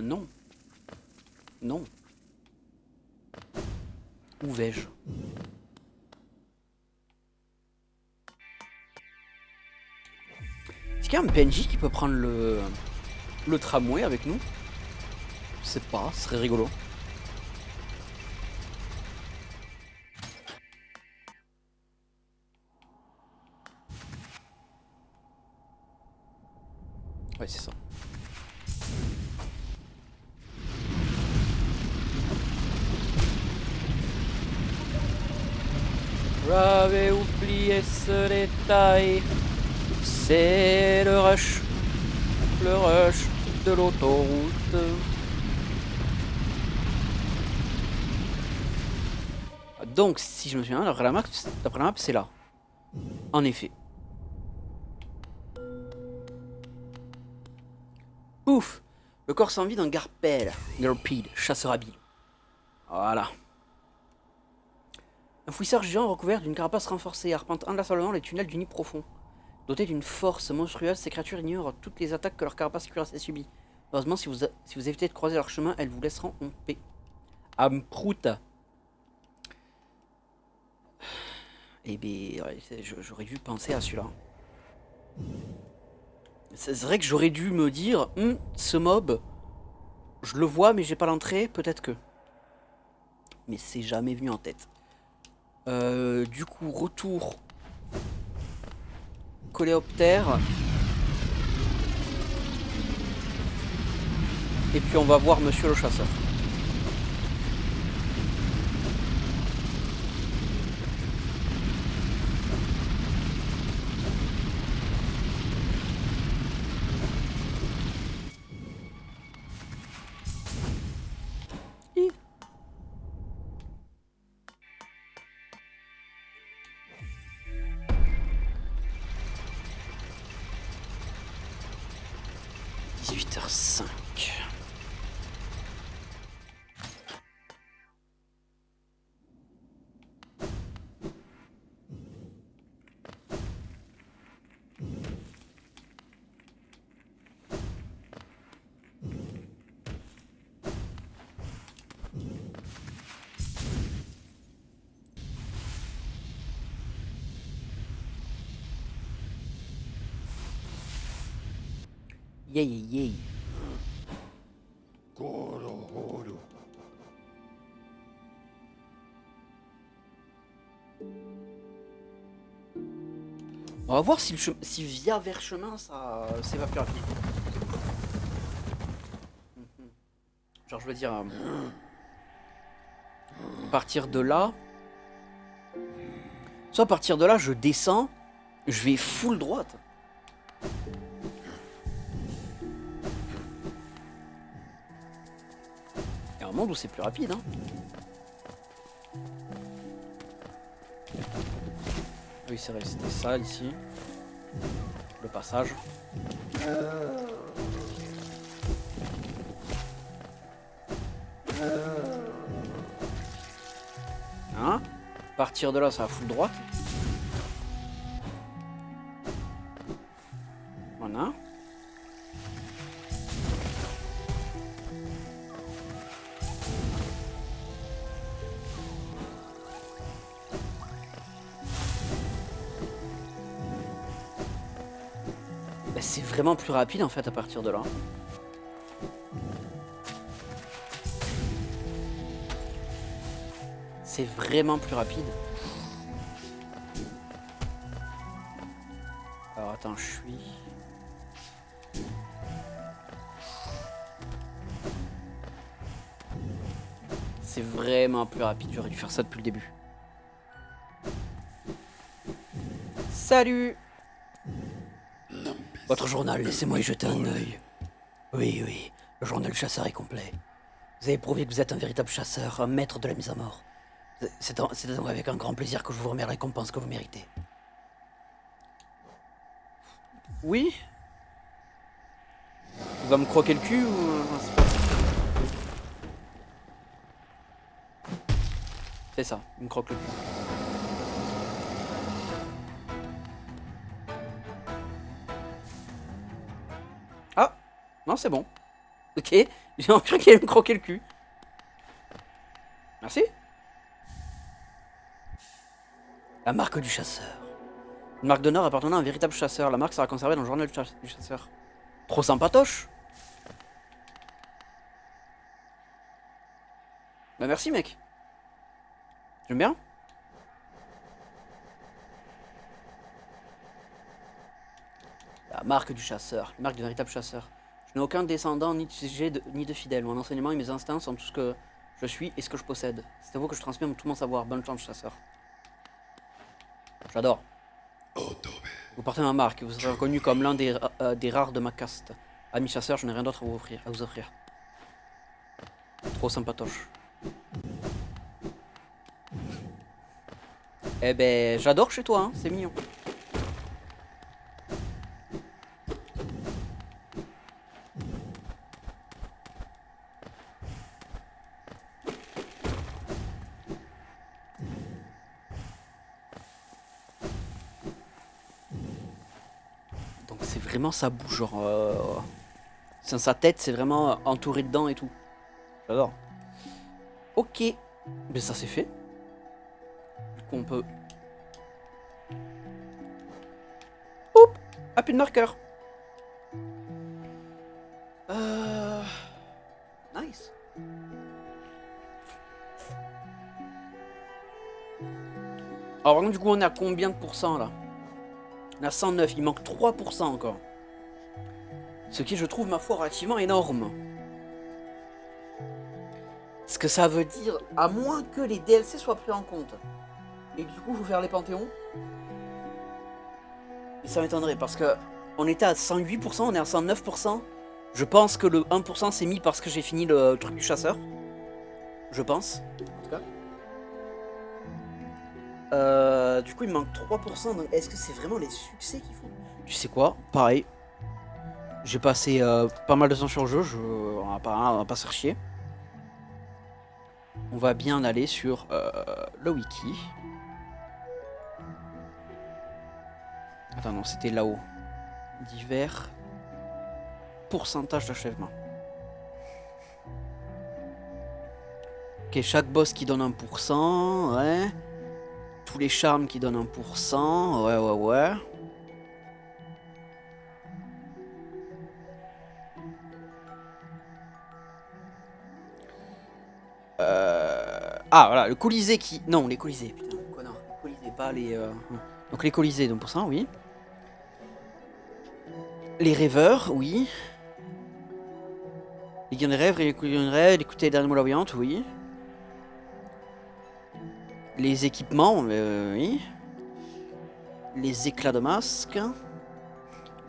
Non. Non. Où vais-je? Est-ce qu'il y a un PNJ qui peut prendre le tramway avec nous? Je sais pas, ce serait rigolo. Ouais, c'est ça. J'avais oublié ce détail. C'est le rush de l'autoroute. Donc, si je me souviens, d'après la map, c'est là. En effet. Ouf! Le corps sans vie d'un garpède, chasseur habile. Voilà. Un fouisseur géant recouvert d'une carapace renforcée arpente inlassablement les tunnels du nid profond. Doté d'une force monstrueuse, ces créatures ignorent toutes les attaques que leur carapace cuirassée subit. Heureusement, si vous évitez de croiser leur chemin, elles vous laisseront en paix. Amprout. Eh bien, ouais, j'aurais dû penser à celui-là. C'est vrai que j'aurais dû me dire, ce mob, je le vois mais j'ai pas l'entrée, peut-être que. Mais c'est jamais venu en tête. Du coup, retour. Coléoptère. Et puis on va voir monsieur le chasseur. Yay, yay, yay. On va voir si, si via vers chemin, ça c'est pas plus rapide. Genre, je veux dire, à partir de là, soit à partir de là, je descends, je vais full droite. Il y a un monde où c'est plus rapide, hein. Oui, c'est resté ça ici. Le passage. Hein? À partir de là, ça va full droite. Voilà. Bah, c'est vraiment plus rapide en fait à partir de là. C'est vraiment plus rapide. Alors attends, je suis... C'est vraiment plus rapide, j'aurais dû faire ça depuis le début. Salut! Votre journal, laissez-moi y jeter un œil. Oui, oui, le journal du chasseur est complet. Vous avez prouvé que vous êtes un véritable chasseur, un maître de la mise à mort. C'est donc avec un grand plaisir que je vous remets la récompense que vous méritez. Oui? Il va me croquer le cul ou... C'est ça, il me croque le cul. Ah! Non, c'est bon. Ok, j'ai cru qu'il allait me croquer le cul. Merci. La marque du chasseur. Une marque d'honneur appartenant à un véritable chasseur. La marque sera conservée dans le journal du chasseur. Trop sympatoche. Bah merci mec. J'aime bien. La marque du chasseur. La marque du véritable chasseur. Je n'ai aucun descendant ni de fidèle. Mon enseignement et mes instincts sont tout ce que je suis et ce que je possède. C'est à vous que je transmets tout mon savoir. Bonne chance chasseur. J'adore. Vous portez ma marque, vous serez reconnu comme l'un des rares de ma caste. Ami chasseur, je n'ai rien d'autre à vous offrir. Trop sympatoche. Eh ben, j'adore chez toi, hein, c'est mignon. Donc c'est vraiment sa bouche, genre... sa tête, c'est vraiment entouré de dents et tout. J'adore. Ok. Mais ça c'est fait. Du coup on peut... Hop. Ah, plus de marqueur. Nice. Alors par contre du coup on est à combien de pourcents là? On est à 109, il manque 3% encore. Ce qui je trouve ma foi relativement énorme. Ce que ça veut dire, à moins que les DLC soient pris en compte. Et du coup, il faut faire les panthéons. Et ça m'étonnerait parce que on était à 108%, on est à 109%. Je pense que le 1% c'est mis parce que j'ai fini le truc du chasseur. Je pense, en tout cas. Du coup, il manque 3%. Donc, est-ce que c'est vraiment les succès qu'il faut? Tu sais quoi? Pareil. J'ai passé pas mal de temps sur le jeu. On va pas se faire chier. On va bien aller sur le wiki. Attends, non, c'était là-haut. Divers. Pourcentage d'achèvement. Ok, chaque boss qui donne 1%, ouais. Tous les charmes qui donnent 1%, ouais. Ah voilà, le Colisée qui... Non, les Colisées, putain, connard. Les Colisées, pas les... Donc les Colisées, donc pour ça, oui. Les rêveurs, oui. Les guions des rêves, les guions des rêves, écouter les derniers mots de la voyante, oui. Les équipements, oui. Les éclats de masque.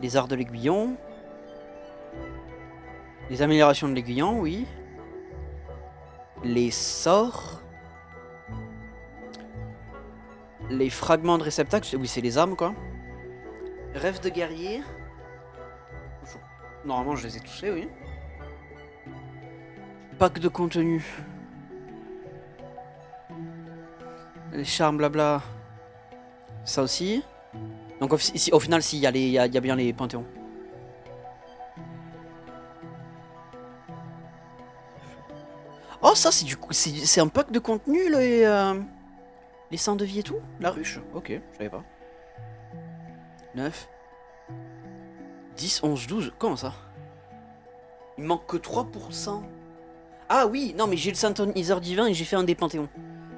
Les arts de l'aiguillon. Les améliorations de l'aiguillon, oui. Les sorts. Les fragments de réceptacle, oui c'est les armes quoi. Rêve de guerrier. Normalement je les ai tous faits, oui. Pack de contenu. Les charmes blabla. Ça aussi. Donc au final si, il y a bien les panthéons. Oh ça c'est du coup, c'est un pack de contenu les 100 de vie et tout. La ruche. Ok, je savais pas. 9. 10, 11, 12. Comment ça? Il manque que 3%. Ah oui, non mais j'ai le synthoniseur divin et j'ai fait un des panthéons.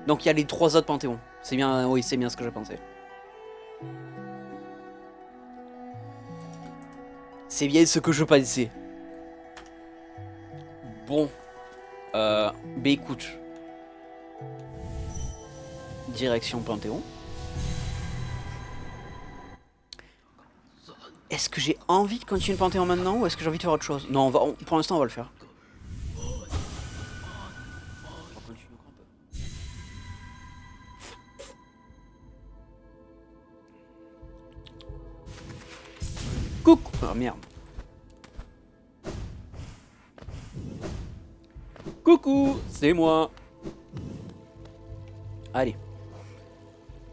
Donc il y a les 3 autres panthéons. C'est bien, oui c'est bien ce que je pensais. C'est bien ce que je pensais. Bon. Bah écoute. Direction Panthéon. Est-ce que j'ai envie de continuer le Panthéon maintenant ou est-ce que j'ai envie de faire autre chose? Non, pour l'instant on va le faire. Coucou. Ah merde. Coucou, c'est moi. Allez.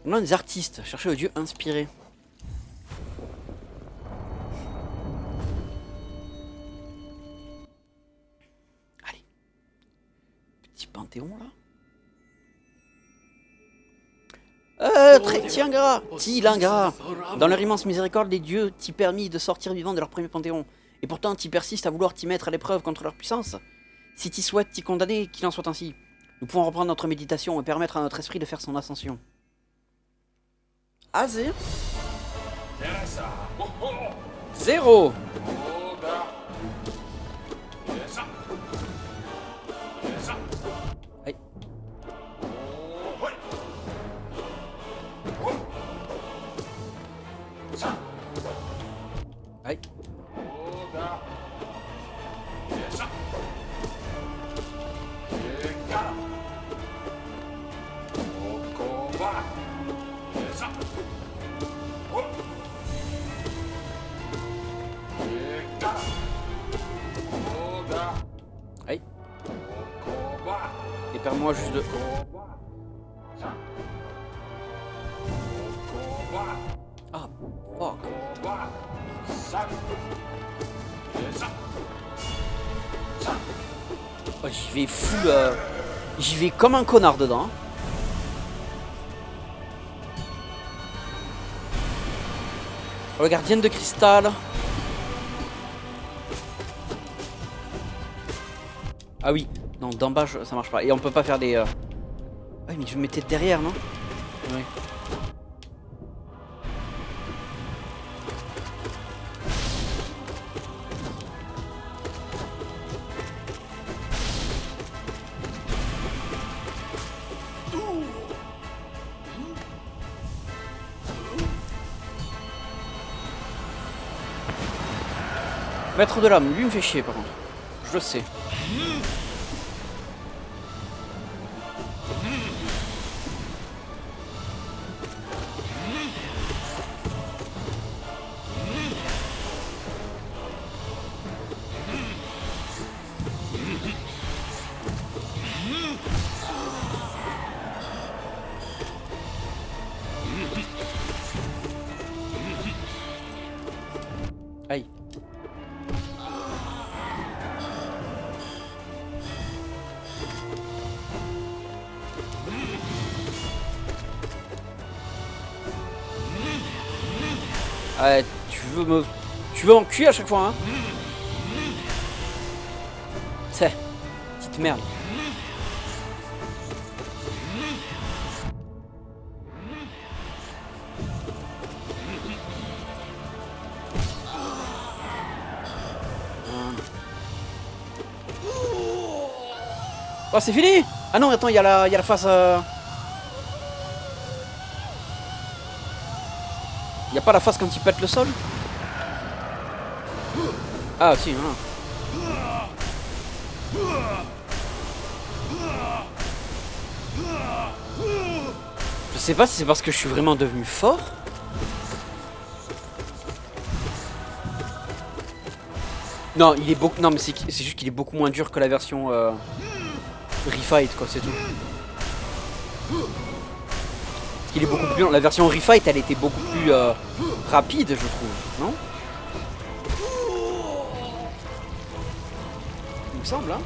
On a des artistes. Chercher le dieu inspiré. Allez. Petit panthéon là. Tiangara, Tilingara. Dans leur immense miséricorde, les dieux t'y permis de sortir vivant de leur premier panthéon. Et pourtant, t'y persistes à vouloir t'y mettre à l'épreuve contre leur puissance. Si t'y souhaites t'y condamner, qu'il en soit ainsi. Nous pouvons reprendre notre méditation et permettre à notre esprit de faire son ascension. Azé 0. Aïe. Aïe. Aïe. Et perds-moi juste de... Ah, fuck. Oh, j'y vais full... J'y vais comme un connard dedans. Oh, le gardien de cristal. Ah oui, non, d'en bas ça marche pas. Et on peut pas faire des... Ouais, mais je me mettais derrière, non? Ouais. Maître de l'âme, lui me fait chier par contre. Je le sais. Aïe. Ouais, tu veux en cul à chaque fois, hein? C'est petite merde. Oh, c'est fini. Ah non, attends, il y a la phase... Il y a pas la phase quand il pète le sol? Ah si, hein. Je sais pas si c'est parce que je suis vraiment devenu fort. Non, il est beaucoup. Non, mais c'est juste qu'il est beaucoup moins dur que la version Refight, quoi, c'est tout. Parce qu'il est beaucoup plus. La version Refight, elle était beaucoup plus rapide, je trouve, non? Il me semble, hein.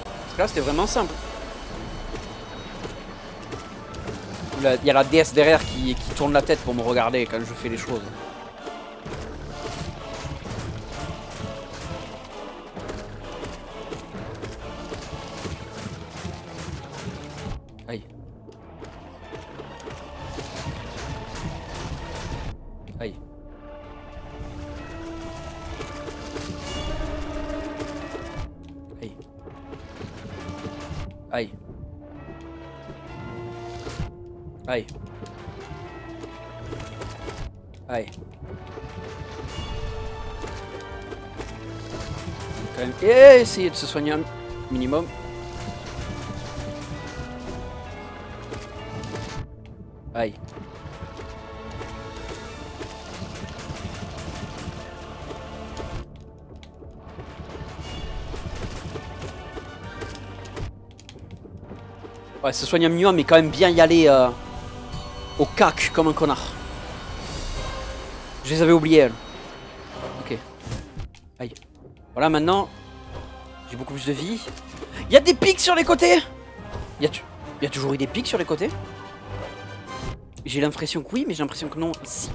Parce que là, c'était vraiment simple. Il y a la DS derrière qui tourne la tête pour me regarder quand je fais les choses. Aïe. Aïe. Aïe. Aïe. Aïe. Aïe. Quand même essayer de se soigner un minimum. Aïe. Ouais, se soigner un minimum, mais quand même bien y aller au cac comme un connard. Je les avais oubliés, elles. Ok. Aïe. Voilà, maintenant, j'ai beaucoup plus de vie. Il y a des pics sur les côtés. Il y a toujours eu des pics sur les côtés. J'ai l'impression que oui, mais j'ai l'impression que non ici.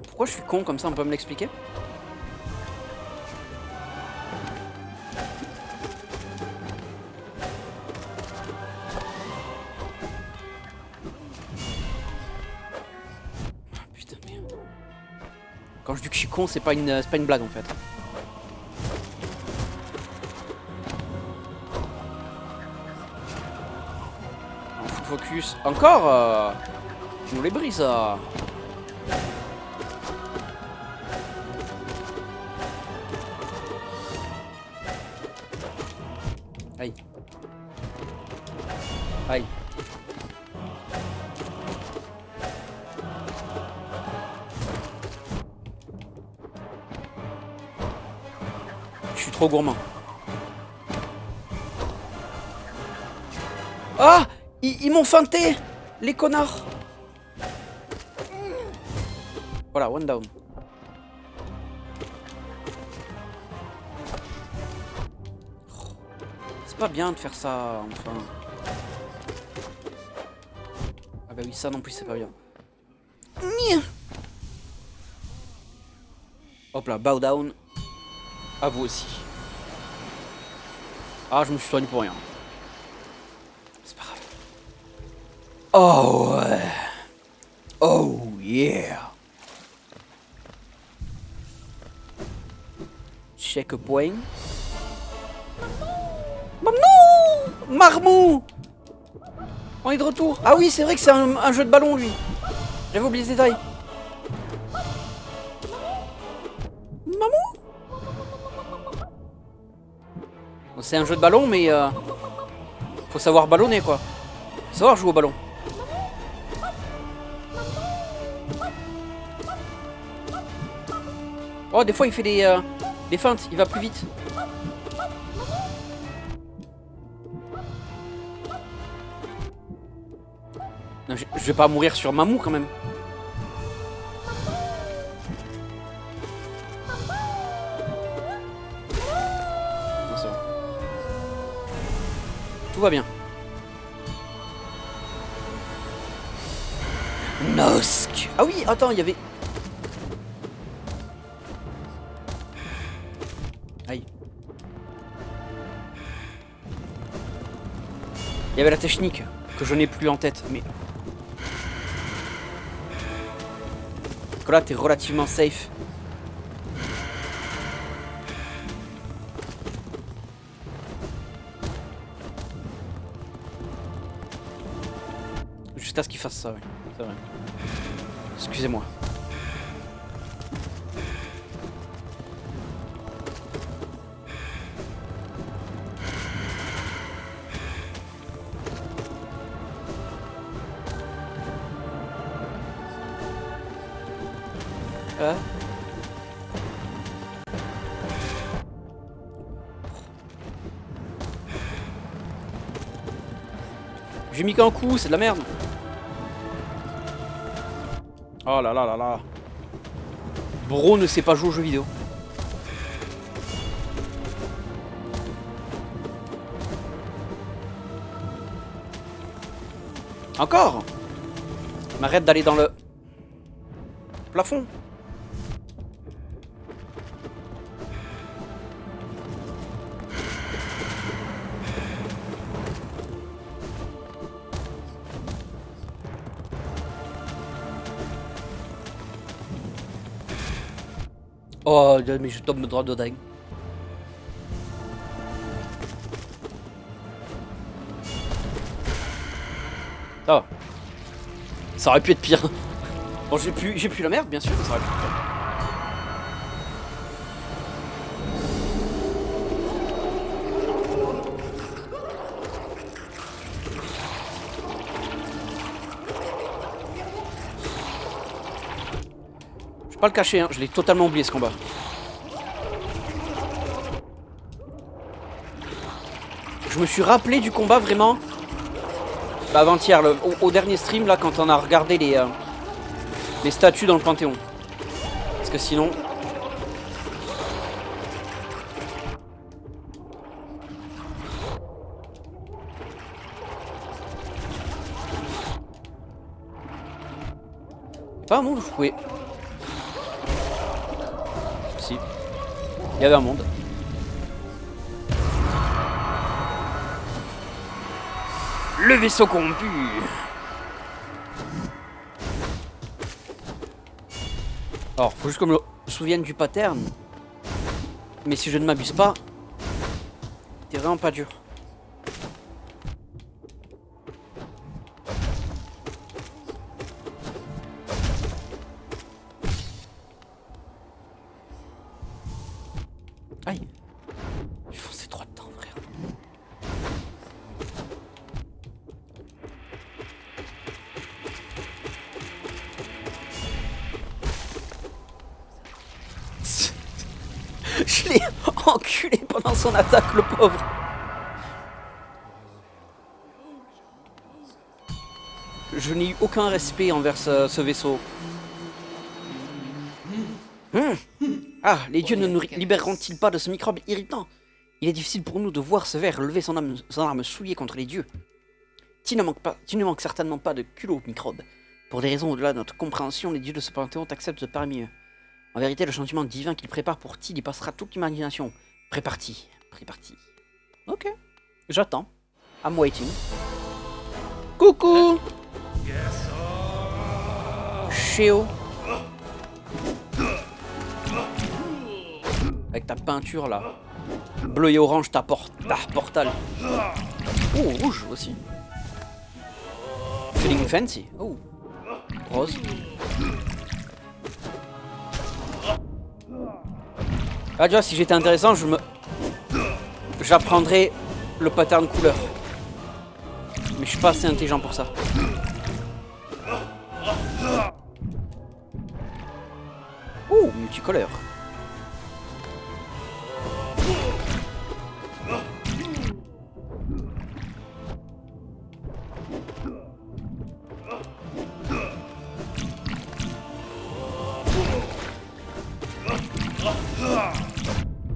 Pourquoi je suis con comme ça, on peut me l'expliquer? Putain, merde. Quand je dis que je suis con, c'est pas une blague en fait. On fout focus. Encore tu nous les brises. Aïe. Aïe. Je suis trop gourmand. Ah, ils m'ont feinté, les connards. Voilà, one down. C'est pas bien de faire ça, enfin. Ah bah oui, ça non plus, c'est pas bien. Hop là, bow down. À vous aussi. Ah, je me suis soigné pour rien. C'est pas grave. Oh ouais. Oh yeah. Checkpoint. Maman, Marmou. On est de retour. Ah oui, c'est vrai que c'est un jeu de ballon, lui. J'avais oublié ce détail. Mamou. C'est un jeu de ballon, mais faut savoir ballonner, quoi. Faut savoir jouer au ballon. Oh, des fois, il fait des feintes. Il va plus vite. Non, je vais pas mourir sur Mamou, quand même. Non, c'est bon. Tout va bien. Nosk. Ah oui, attends, il y avait... Aïe. Il y avait la technique que je n'ai plus en tête, mais... Que là, t'es relativement safe. Juste à ce qu'il fasse ça, oui. C'est vrai. Excusez-moi. J'ai mis qu'un coup, c'est de la merde. Oh là là là là. Bro ne sait pas jouer aux jeux vidéo. Encore. M'arrête d'aller dans le plafond. Oh, mais je tombe droit de dingue. Ça va. Ça aurait pu être pire. Bon, j'ai plus la merde, bien sûr, mais ça aurait pu être pire. Je vais pas le cacher, hein, je l'ai totalement oublié ce combat. Je me suis rappelé du combat vraiment bah, avant-hier, au dernier stream là, quand on a regardé les statues dans le Panthéon. Parce que sinon... Pas un monde où je pouvais... Si. Il y avait un monde. Le vaisseau corrompu. Alors, faut juste que je me souvienne du pattern. Mais si je ne m'abuse pas, c'est vraiment pas dur. Aïe. J'ai foncé droit dedans, frère. Je l'ai enculé pendant son attaque, le pauvre. Je n'ai eu aucun respect envers ce vaisseau. Ah, les dieux ne nous libéreront-ils pas de ce microbe irritant? Il est difficile pour nous de voir ce ver lever son arme souillée contre les dieux. Tu ne manques certainement pas de culot, microbe. Pour des raisons au-delà de notre compréhension, les dieux de ce panthéon t'acceptent parmi eux. En vérité, le changement divin qu'il prépare pour Til y passera toute l'imagination. Prépare-t'y. Ok, j'attends. I'm waiting. Coucou Chéo. Avec ta peinture là. Bleu et orange, ta portal. Oh, rouge aussi. Feeling fancy. Oh. Rose. Ah, tu vois, si j'étais intéressant, j'apprendrais le pattern couleur. Mais je suis pas assez intelligent pour ça. Ouh, multicolore.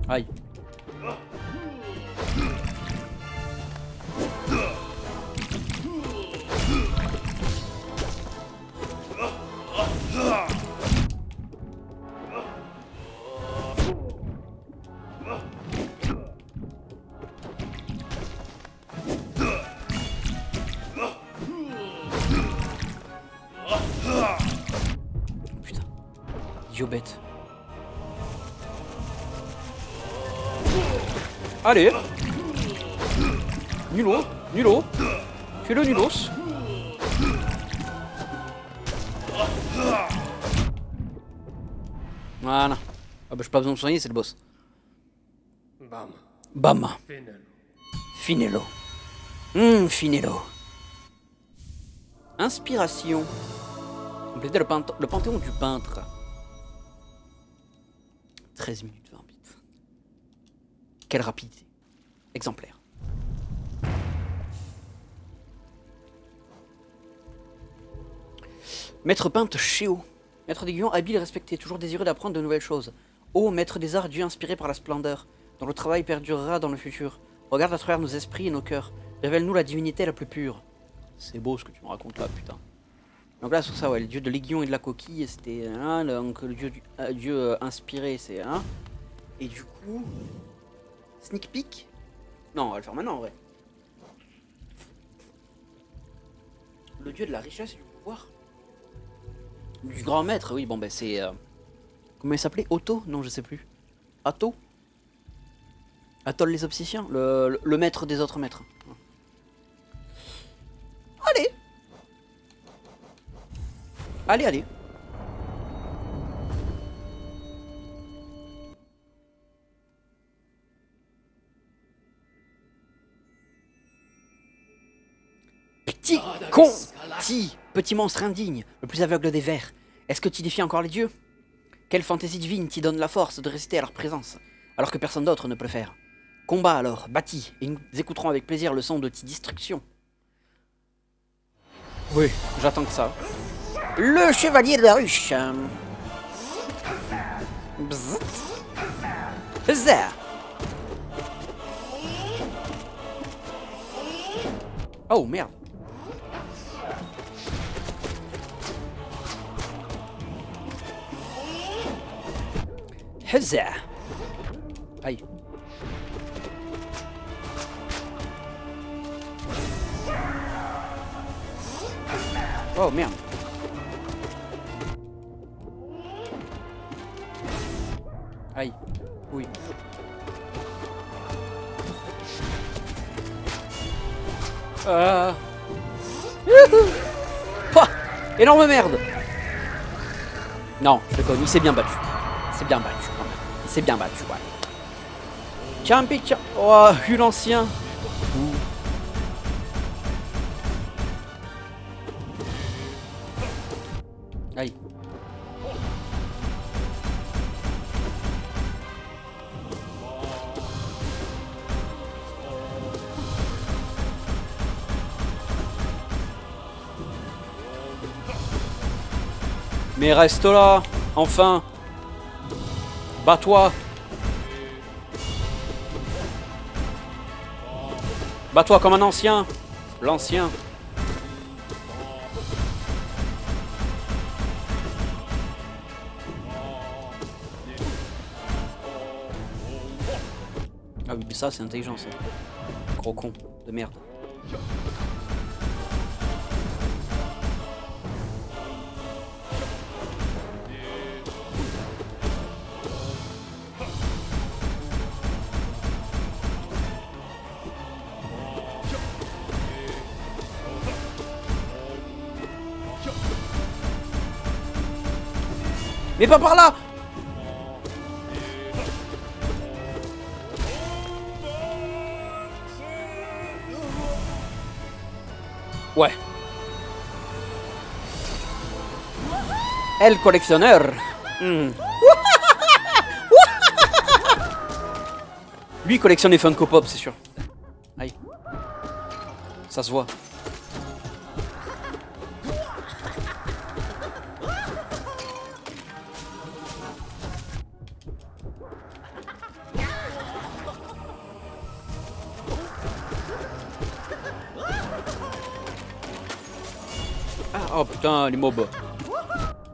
Aïe. Idiot bête. Allez. Nulot. Nulot. Fais le nulos. Voilà. Ah bah j'ai pas besoin de soigner, c'est le boss. Bam. Bam. Finelo. Finelo. Finelo. Inspiration. Compléter le panthéon du peintre. 13 minutes 20 bits. Quelle rapidité. Exemplaire. Maître peintre Chéo. Maître d'aiguillon habile et respecté, toujours désireux d'apprendre de nouvelles choses. Ô maître des arts, Dieu inspiré par la splendeur, dont le travail perdurera dans le futur. Regarde à travers nos esprits et nos cœurs. Révèle-nous la divinité la plus pure. C'est beau ce que tu me racontes là, putain. Donc là, sur ça, ouais, le dieu de l'aiguillon et de la coquille, c'était un. Donc le dieu inspiré, c'est un. Et du coup. Sneak peek. Non, on va le faire maintenant en vrai. Le dieu de la richesse et du pouvoir. Du grand maître, oui, bon, ben c'est. Comment il s'appelait? Otto? Non, je sais plus. Atto? Atoll les obsessiens? Le maître des autres maîtres. Allez! Allez, allez. Petit monstre indigne, le plus aveugle des vers. Est-ce que tu défies encore les dieux? Quelle fantaisie divine t'y donne la force de résister à leur présence, alors que personne d'autre ne peut le faire? Combat alors, bâtis, et nous écouterons avec plaisir le son de tes destructions. Oui, j'attends que ça. Le chevalier de la ruche. Bzzzt. Zah. Oh merde. Huzzah. Aïe. Oh merde. Aïe. Oui. Pouah. Énorme merde. Non, je déconne, il s'est bien battu. C'est bien battu quand même. Il s'est bien battu, ouais. Tiens, tiens. Oh, eu l'ancien. Aïe. Mais reste là, enfin. Bats-toi. Bats-toi comme un ancien. L'ancien. Ah oui, mais ça, c'est intelligent, ça. Gros con de merde. Mais pas par là! Ouais. El collectionneur. Lui il collectionne les Funko Pop, c'est sûr. Aïe. Ça se voit. Ah, oh putain, les mobs.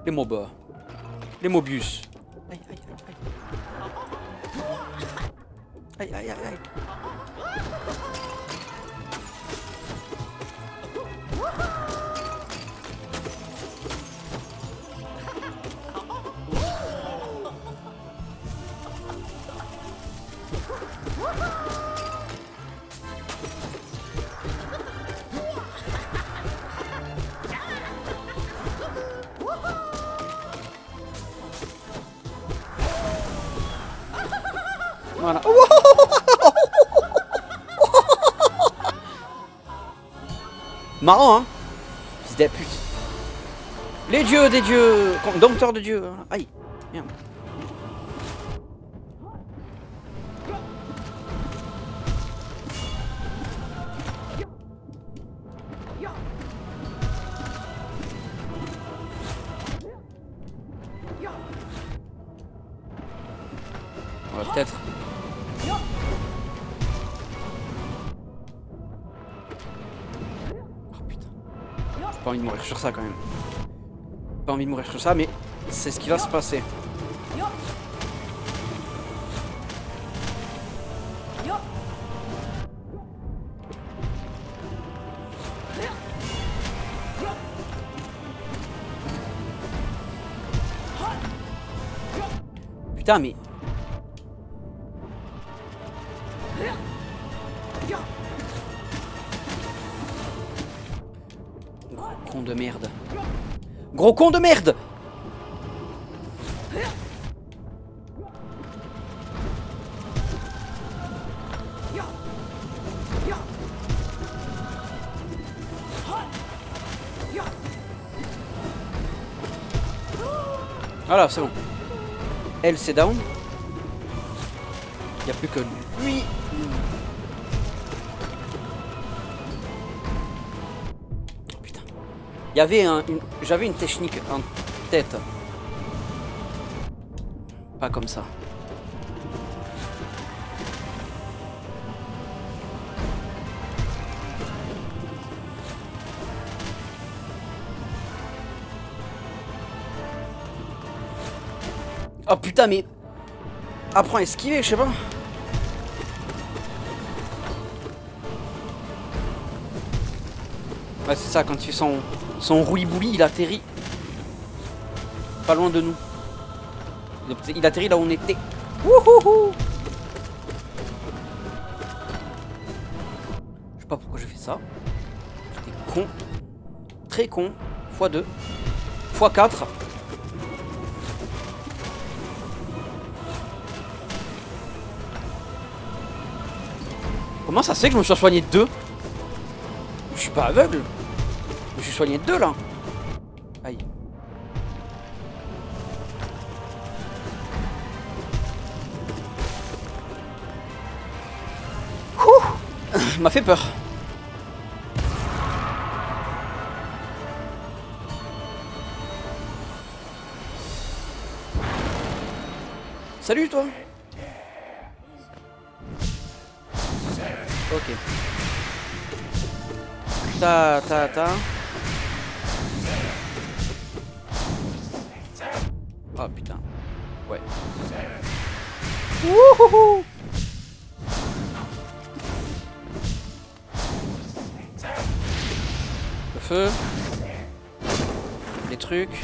Les mobs. Les mobius. Aïe, aïe, aïe, aïe. Aïe, aïe, aïe, aïe. Voilà. Marrant, hein. Fils de pute. Les dieux des dieux. Dompteur de dieux. Aïe. Merde. On va peut-être. Oh putain. J'ai pas envie de mourir sur ça quand même. Pas envie de mourir sur ça, mais c'est ce qui va se passer. Putain, mais... Gros con de merde. Gros con de merde! Voilà, c'est bon. Elle, c'est down. Il n'y a plus que lui. Oh, putain. Il y avait j'avais une technique en tête. Pas comme ça. Oh putain, mais... Apprends à esquiver, je sais pas. Ouais, c'est ça, quand tu fais son rouille-bouli, il atterrit pas loin de nous. Il atterrit là où on était. Wouhouhou! Je sais pas pourquoi j'ai fait ça. J'étais con. Très con. x2. x4. Comment ça se fait que je me suis soigné de 2? Je suis pas aveugle. Je me suis soigné de 2 là. Aïe. Ouh. M'a fait peur. Salut toi. Ok. Ta. Oh putain. Ouais. Wouhouhou. Le feu. Les trucs.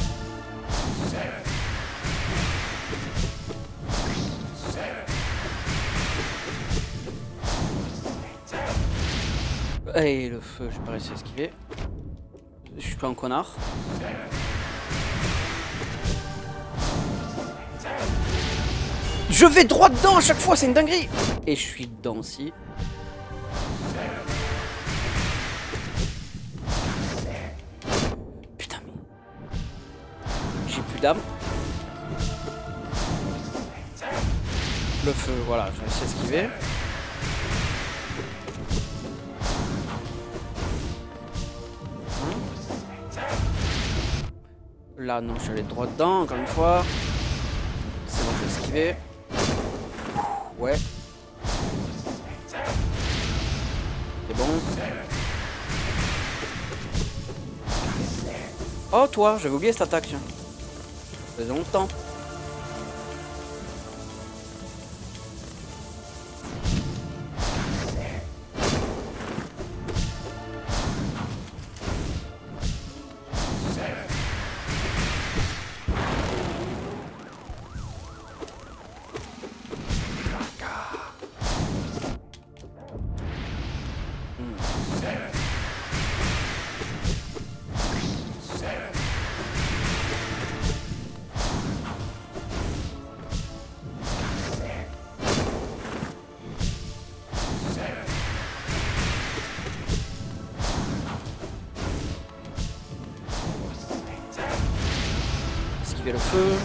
Et le feu, j'ai pas réussi à esquiver. Je suis pas un connard. Je vais droit dedans à chaque fois, c'est une dinguerie. Et je suis dedans aussi. Putain, mais... J'ai plus d'âme. Le feu, voilà, j'ai réussi à esquiver. Là, non, je suis allé droit dedans, encore une fois. C'est bon, je vais esquiver. Ouais. C'est bon. Oh, toi, j'avais oublié cette attaque, tiens. Ça faisait longtemps. feu.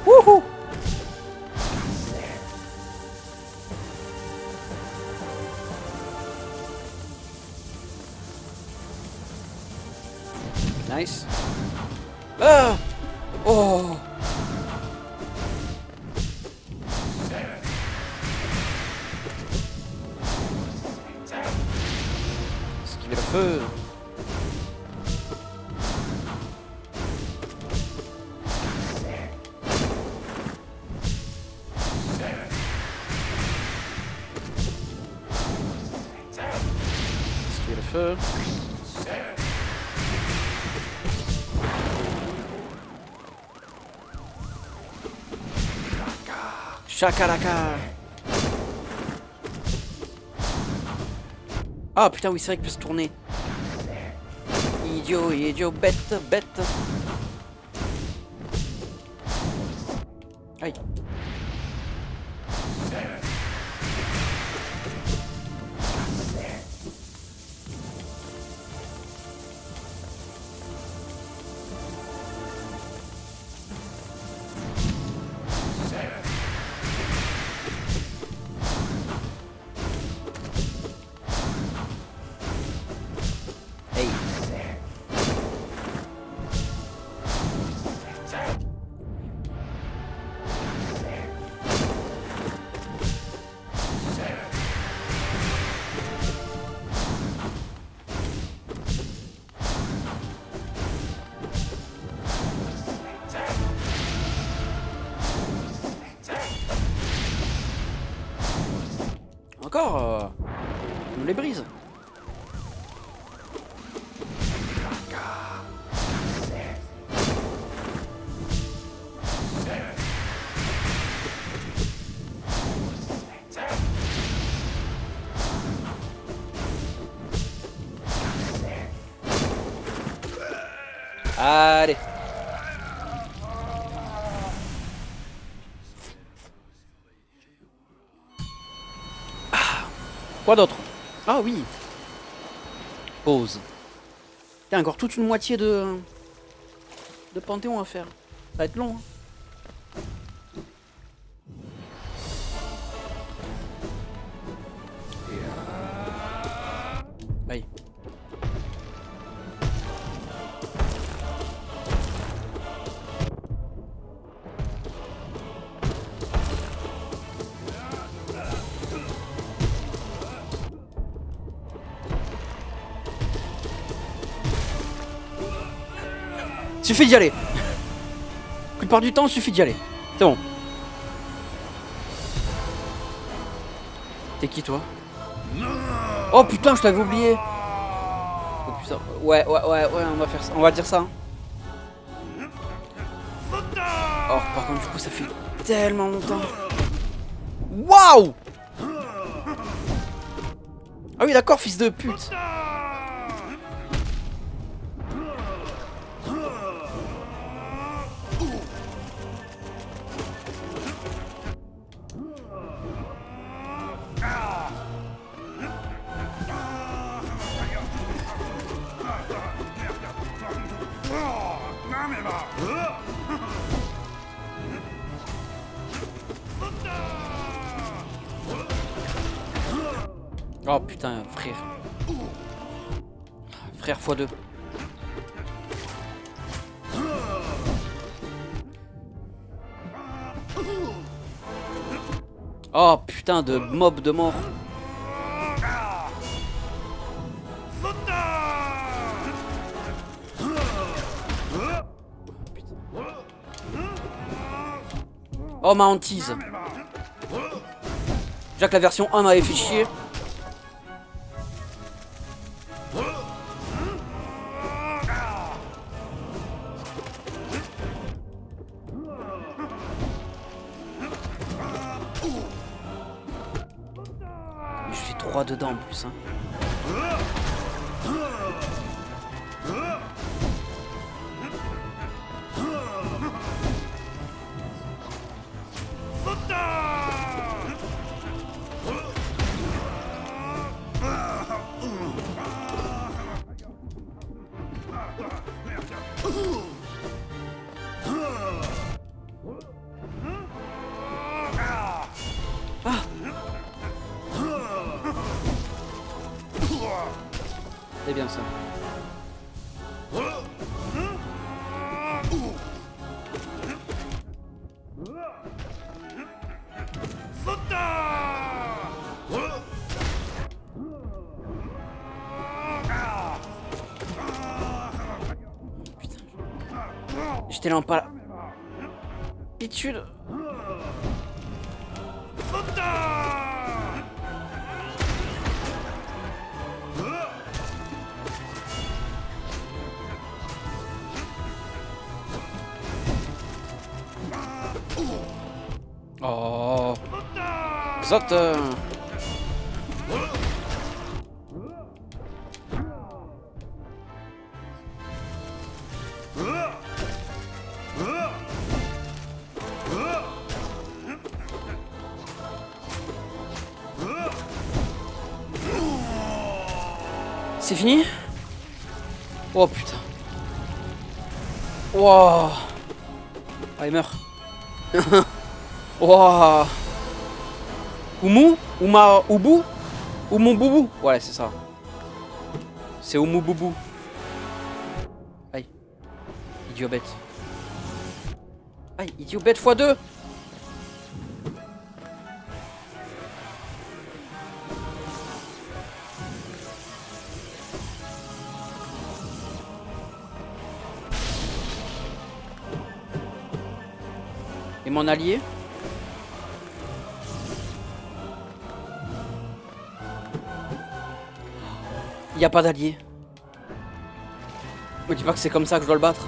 Wouhou! Nice. Ah! Oh! Esquiver le feu. Esquiver le feu. Chakalaka. Ah putain oui c'est vrai qu'il peut se tourner. Idiot, idiot, bête, bête. Aïe. Hey. Encore on nous les brise. Allez. Quoi d'autre? Ah oui. Pause. Il y a encore toute une moitié de Panthéon à faire. Ça va être long. Hein. Aïe. Suffit d'y aller. La plupart du temps, il suffit d'y aller. C'est bon. T'es qui toi? Oh putain, je t'avais oublié. Oh putain. Ouais, on va faire ça. On va dire ça. Hein. Oh, par contre, du coup, ça fait tellement longtemps. Waouh! Ah oui, d'accord, fils de pute. Oh putain, frère. Frère x2. Oh putain de mob de mort. Oh ma hantise. Déjà que la version 1 m'avait fait chier. Je fais 3 dedans en plus hein. C'est bien ça. J'étais là en pas... Habitude. Oh. Zot. C'est fini? Oh putain. Wow. Ah, il meurt. Wow. Oumu? Ouma Ubu? Oumu Boubou? Ouais, c'est ça. C'est Oumu Boubou. Aïe. Idiot bête. Aïe, idiot bête x2. Et mon allié? Il n'y a pas d'allié. Me dis pas que c'est comme ça que je dois le battre.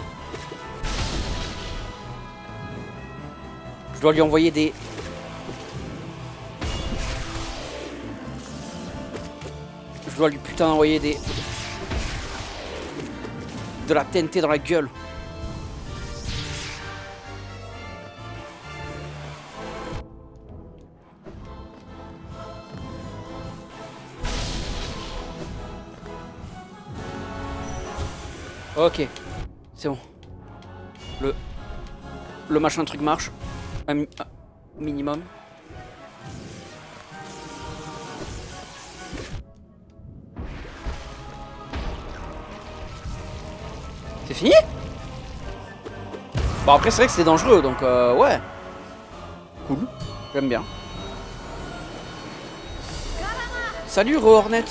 Je dois lui envoyer des... Je dois lui putain envoyer des... De la TNT dans la gueule. Ok, c'est bon. Le machin truc marche. Un minimum. C'est fini? Bon après c'est vrai que c'est dangereux donc ouais. Cool, j'aime bien. Salut Hornet.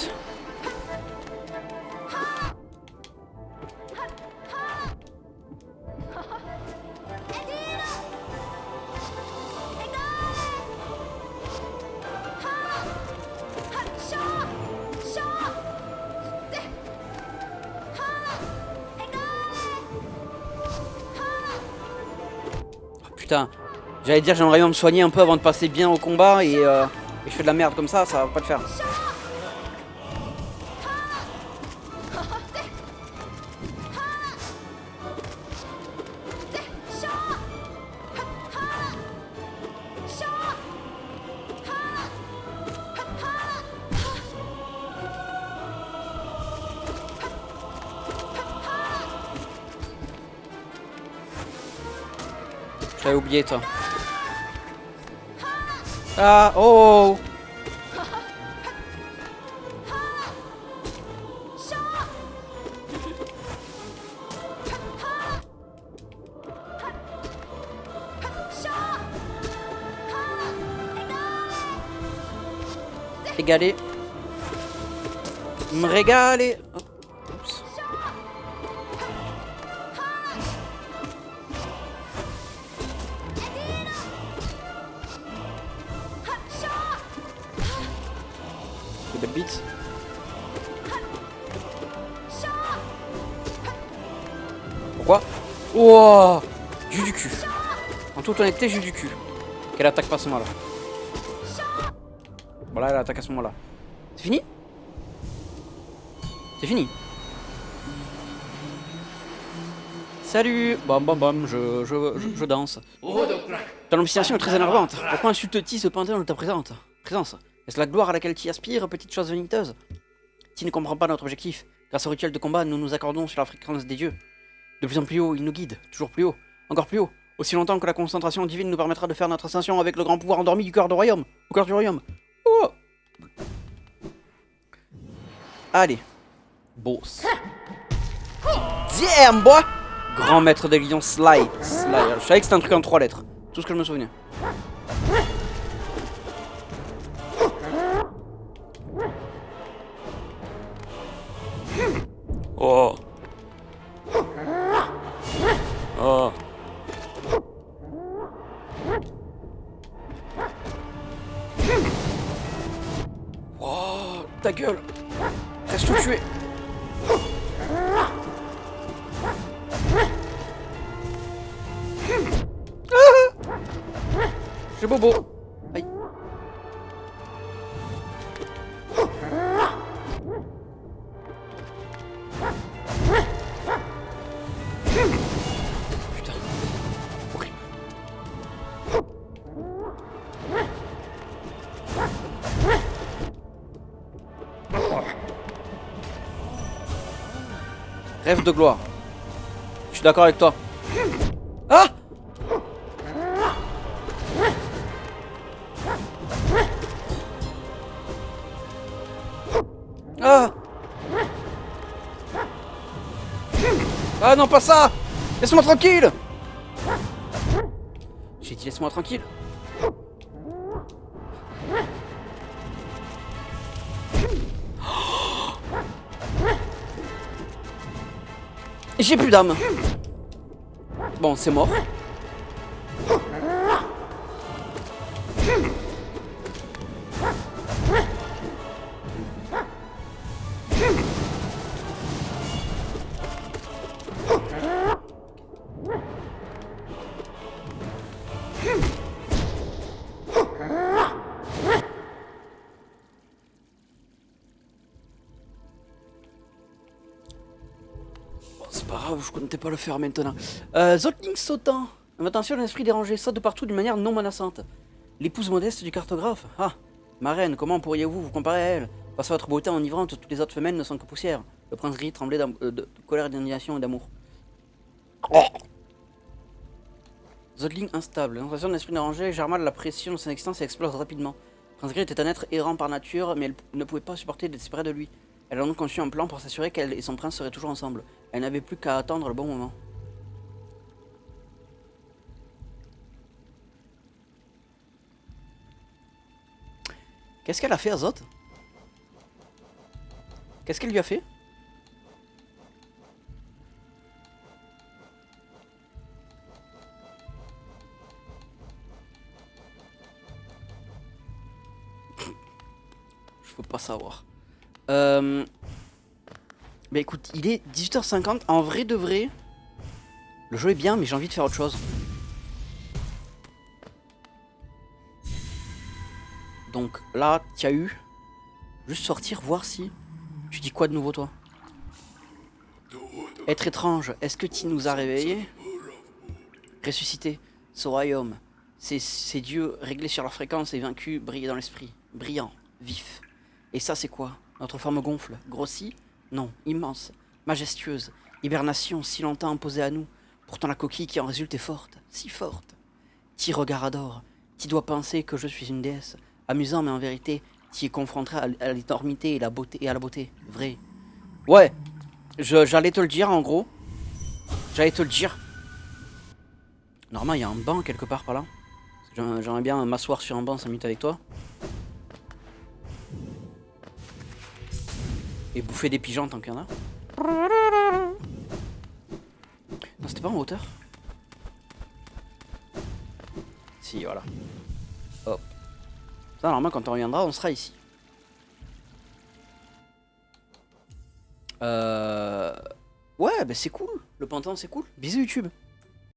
Putain, j'allais dire j'aimerais bien me soigner un peu avant de passer bien au combat et je fais de la merde comme ça va pas le faire. J'avais oublié toi. Ah oh. Régaler. Me régaler. Oh. Oups. Des belles bites. Pourquoi? Oh, jus du cul. En toute honnêteté, jus du cul. Qu'elle attaque pas à ce moment-là. Voilà, elle attaque à ce moment-là. C'est fini? C'est fini. Salut. Bam bam bam, je danse. Ton obstination est très énervante. Pourquoi insultes-t-il ce pantin de ta présence? Est-ce la gloire à laquelle tu aspires, petite chose vaniteuse? Tu ne comprends pas notre objectif. Grâce au rituel de combat, nous nous accordons sur la fréquence des dieux. De plus en plus haut, ils nous guident. Toujours plus haut. Encore plus haut. Aussi longtemps que la concentration divine nous permettra de faire notre ascension avec le grand pouvoir endormi du cœur du royaume. Au cœur du royaume. Oh. Allez. Boss. Damn, boy! Grand maître des lions, Sly. Je savais que c'était un truc en 3 lettres. Tout ce que je me souvenais. Oh. Oh. Oh, ta gueule. Reste tout tué. J'ai bobo. Aïe. Putain. Horrible. Rêve de gloire. Je suis d'accord avec toi. Ah! Ah! Ah non, pas ça! Laisse-moi tranquille! J'ai dit laisse-moi tranquille. J'ai plus d'âme. Bon, c'est mort. C'est pas grave, je comptais pas le faire maintenant. Zotling sautant. Attention, l'esprit dérangé saute de partout d'une manière non menaçante. L'épouse modeste du cartographe. Ah, ma reine, comment pourriez-vous vous comparer à elle? Face à votre beauté enivrante, toutes les autres femelles ne sont que poussière. Le prince gris tremblait de colère, d'indignation et d'amour. Zotling instable. L'impression de l'esprit dérangé gère mal la pression de son existence et explose rapidement. Prince gris était un être errant par nature, mais elle ne pouvait pas supporter d'être séparée de lui. Elle a donc conçu un plan pour s'assurer qu'elle et son prince seraient toujours ensemble. Elle n'avait plus qu'à attendre le bon moment. Qu'est-ce qu'elle a fait, Azot? Qu'est-ce qu'elle lui a fait? Je peux pas savoir. Bah écoute, il est 18h50. En vrai de vrai, le jeu est bien, mais j'ai envie de faire autre chose. Donc là, tu as eu. Juste sortir, voir si. Tu dis quoi de nouveau, toi? Être étrange, est-ce que tu nous as réveillés? Ressusciter, ce royaume. Ces dieux réglés sur leur fréquence et vaincus, briller dans l'esprit. Brillant, vif. Et ça, c'est quoi? Notre forme gonfle, grossit? Non, immense, majestueuse. Hibernation, si longtemps imposée à nous. Pourtant la coquille qui en résulte est forte, si forte. Ti regard adore, ti dois penser que je suis une déesse. Amusant, mais en vérité, ti es confronté à l'énormité et la beauté et à la beauté. Vrai. Ouais, j'allais te le dire en gros. J'allais te le dire. Normalement, il y a un banc quelque part par là. J'aimerais bien m'asseoir sur un banc 5 minutes avec toi. Et bouffer des pigeons tant qu'il y en a. Non, c'était pas en hauteur. Si, voilà. Hop. Ça, normalement, quand on reviendra, on sera ici. Ouais, bah c'est cool. Le printemps, c'est cool. Bisous YouTube.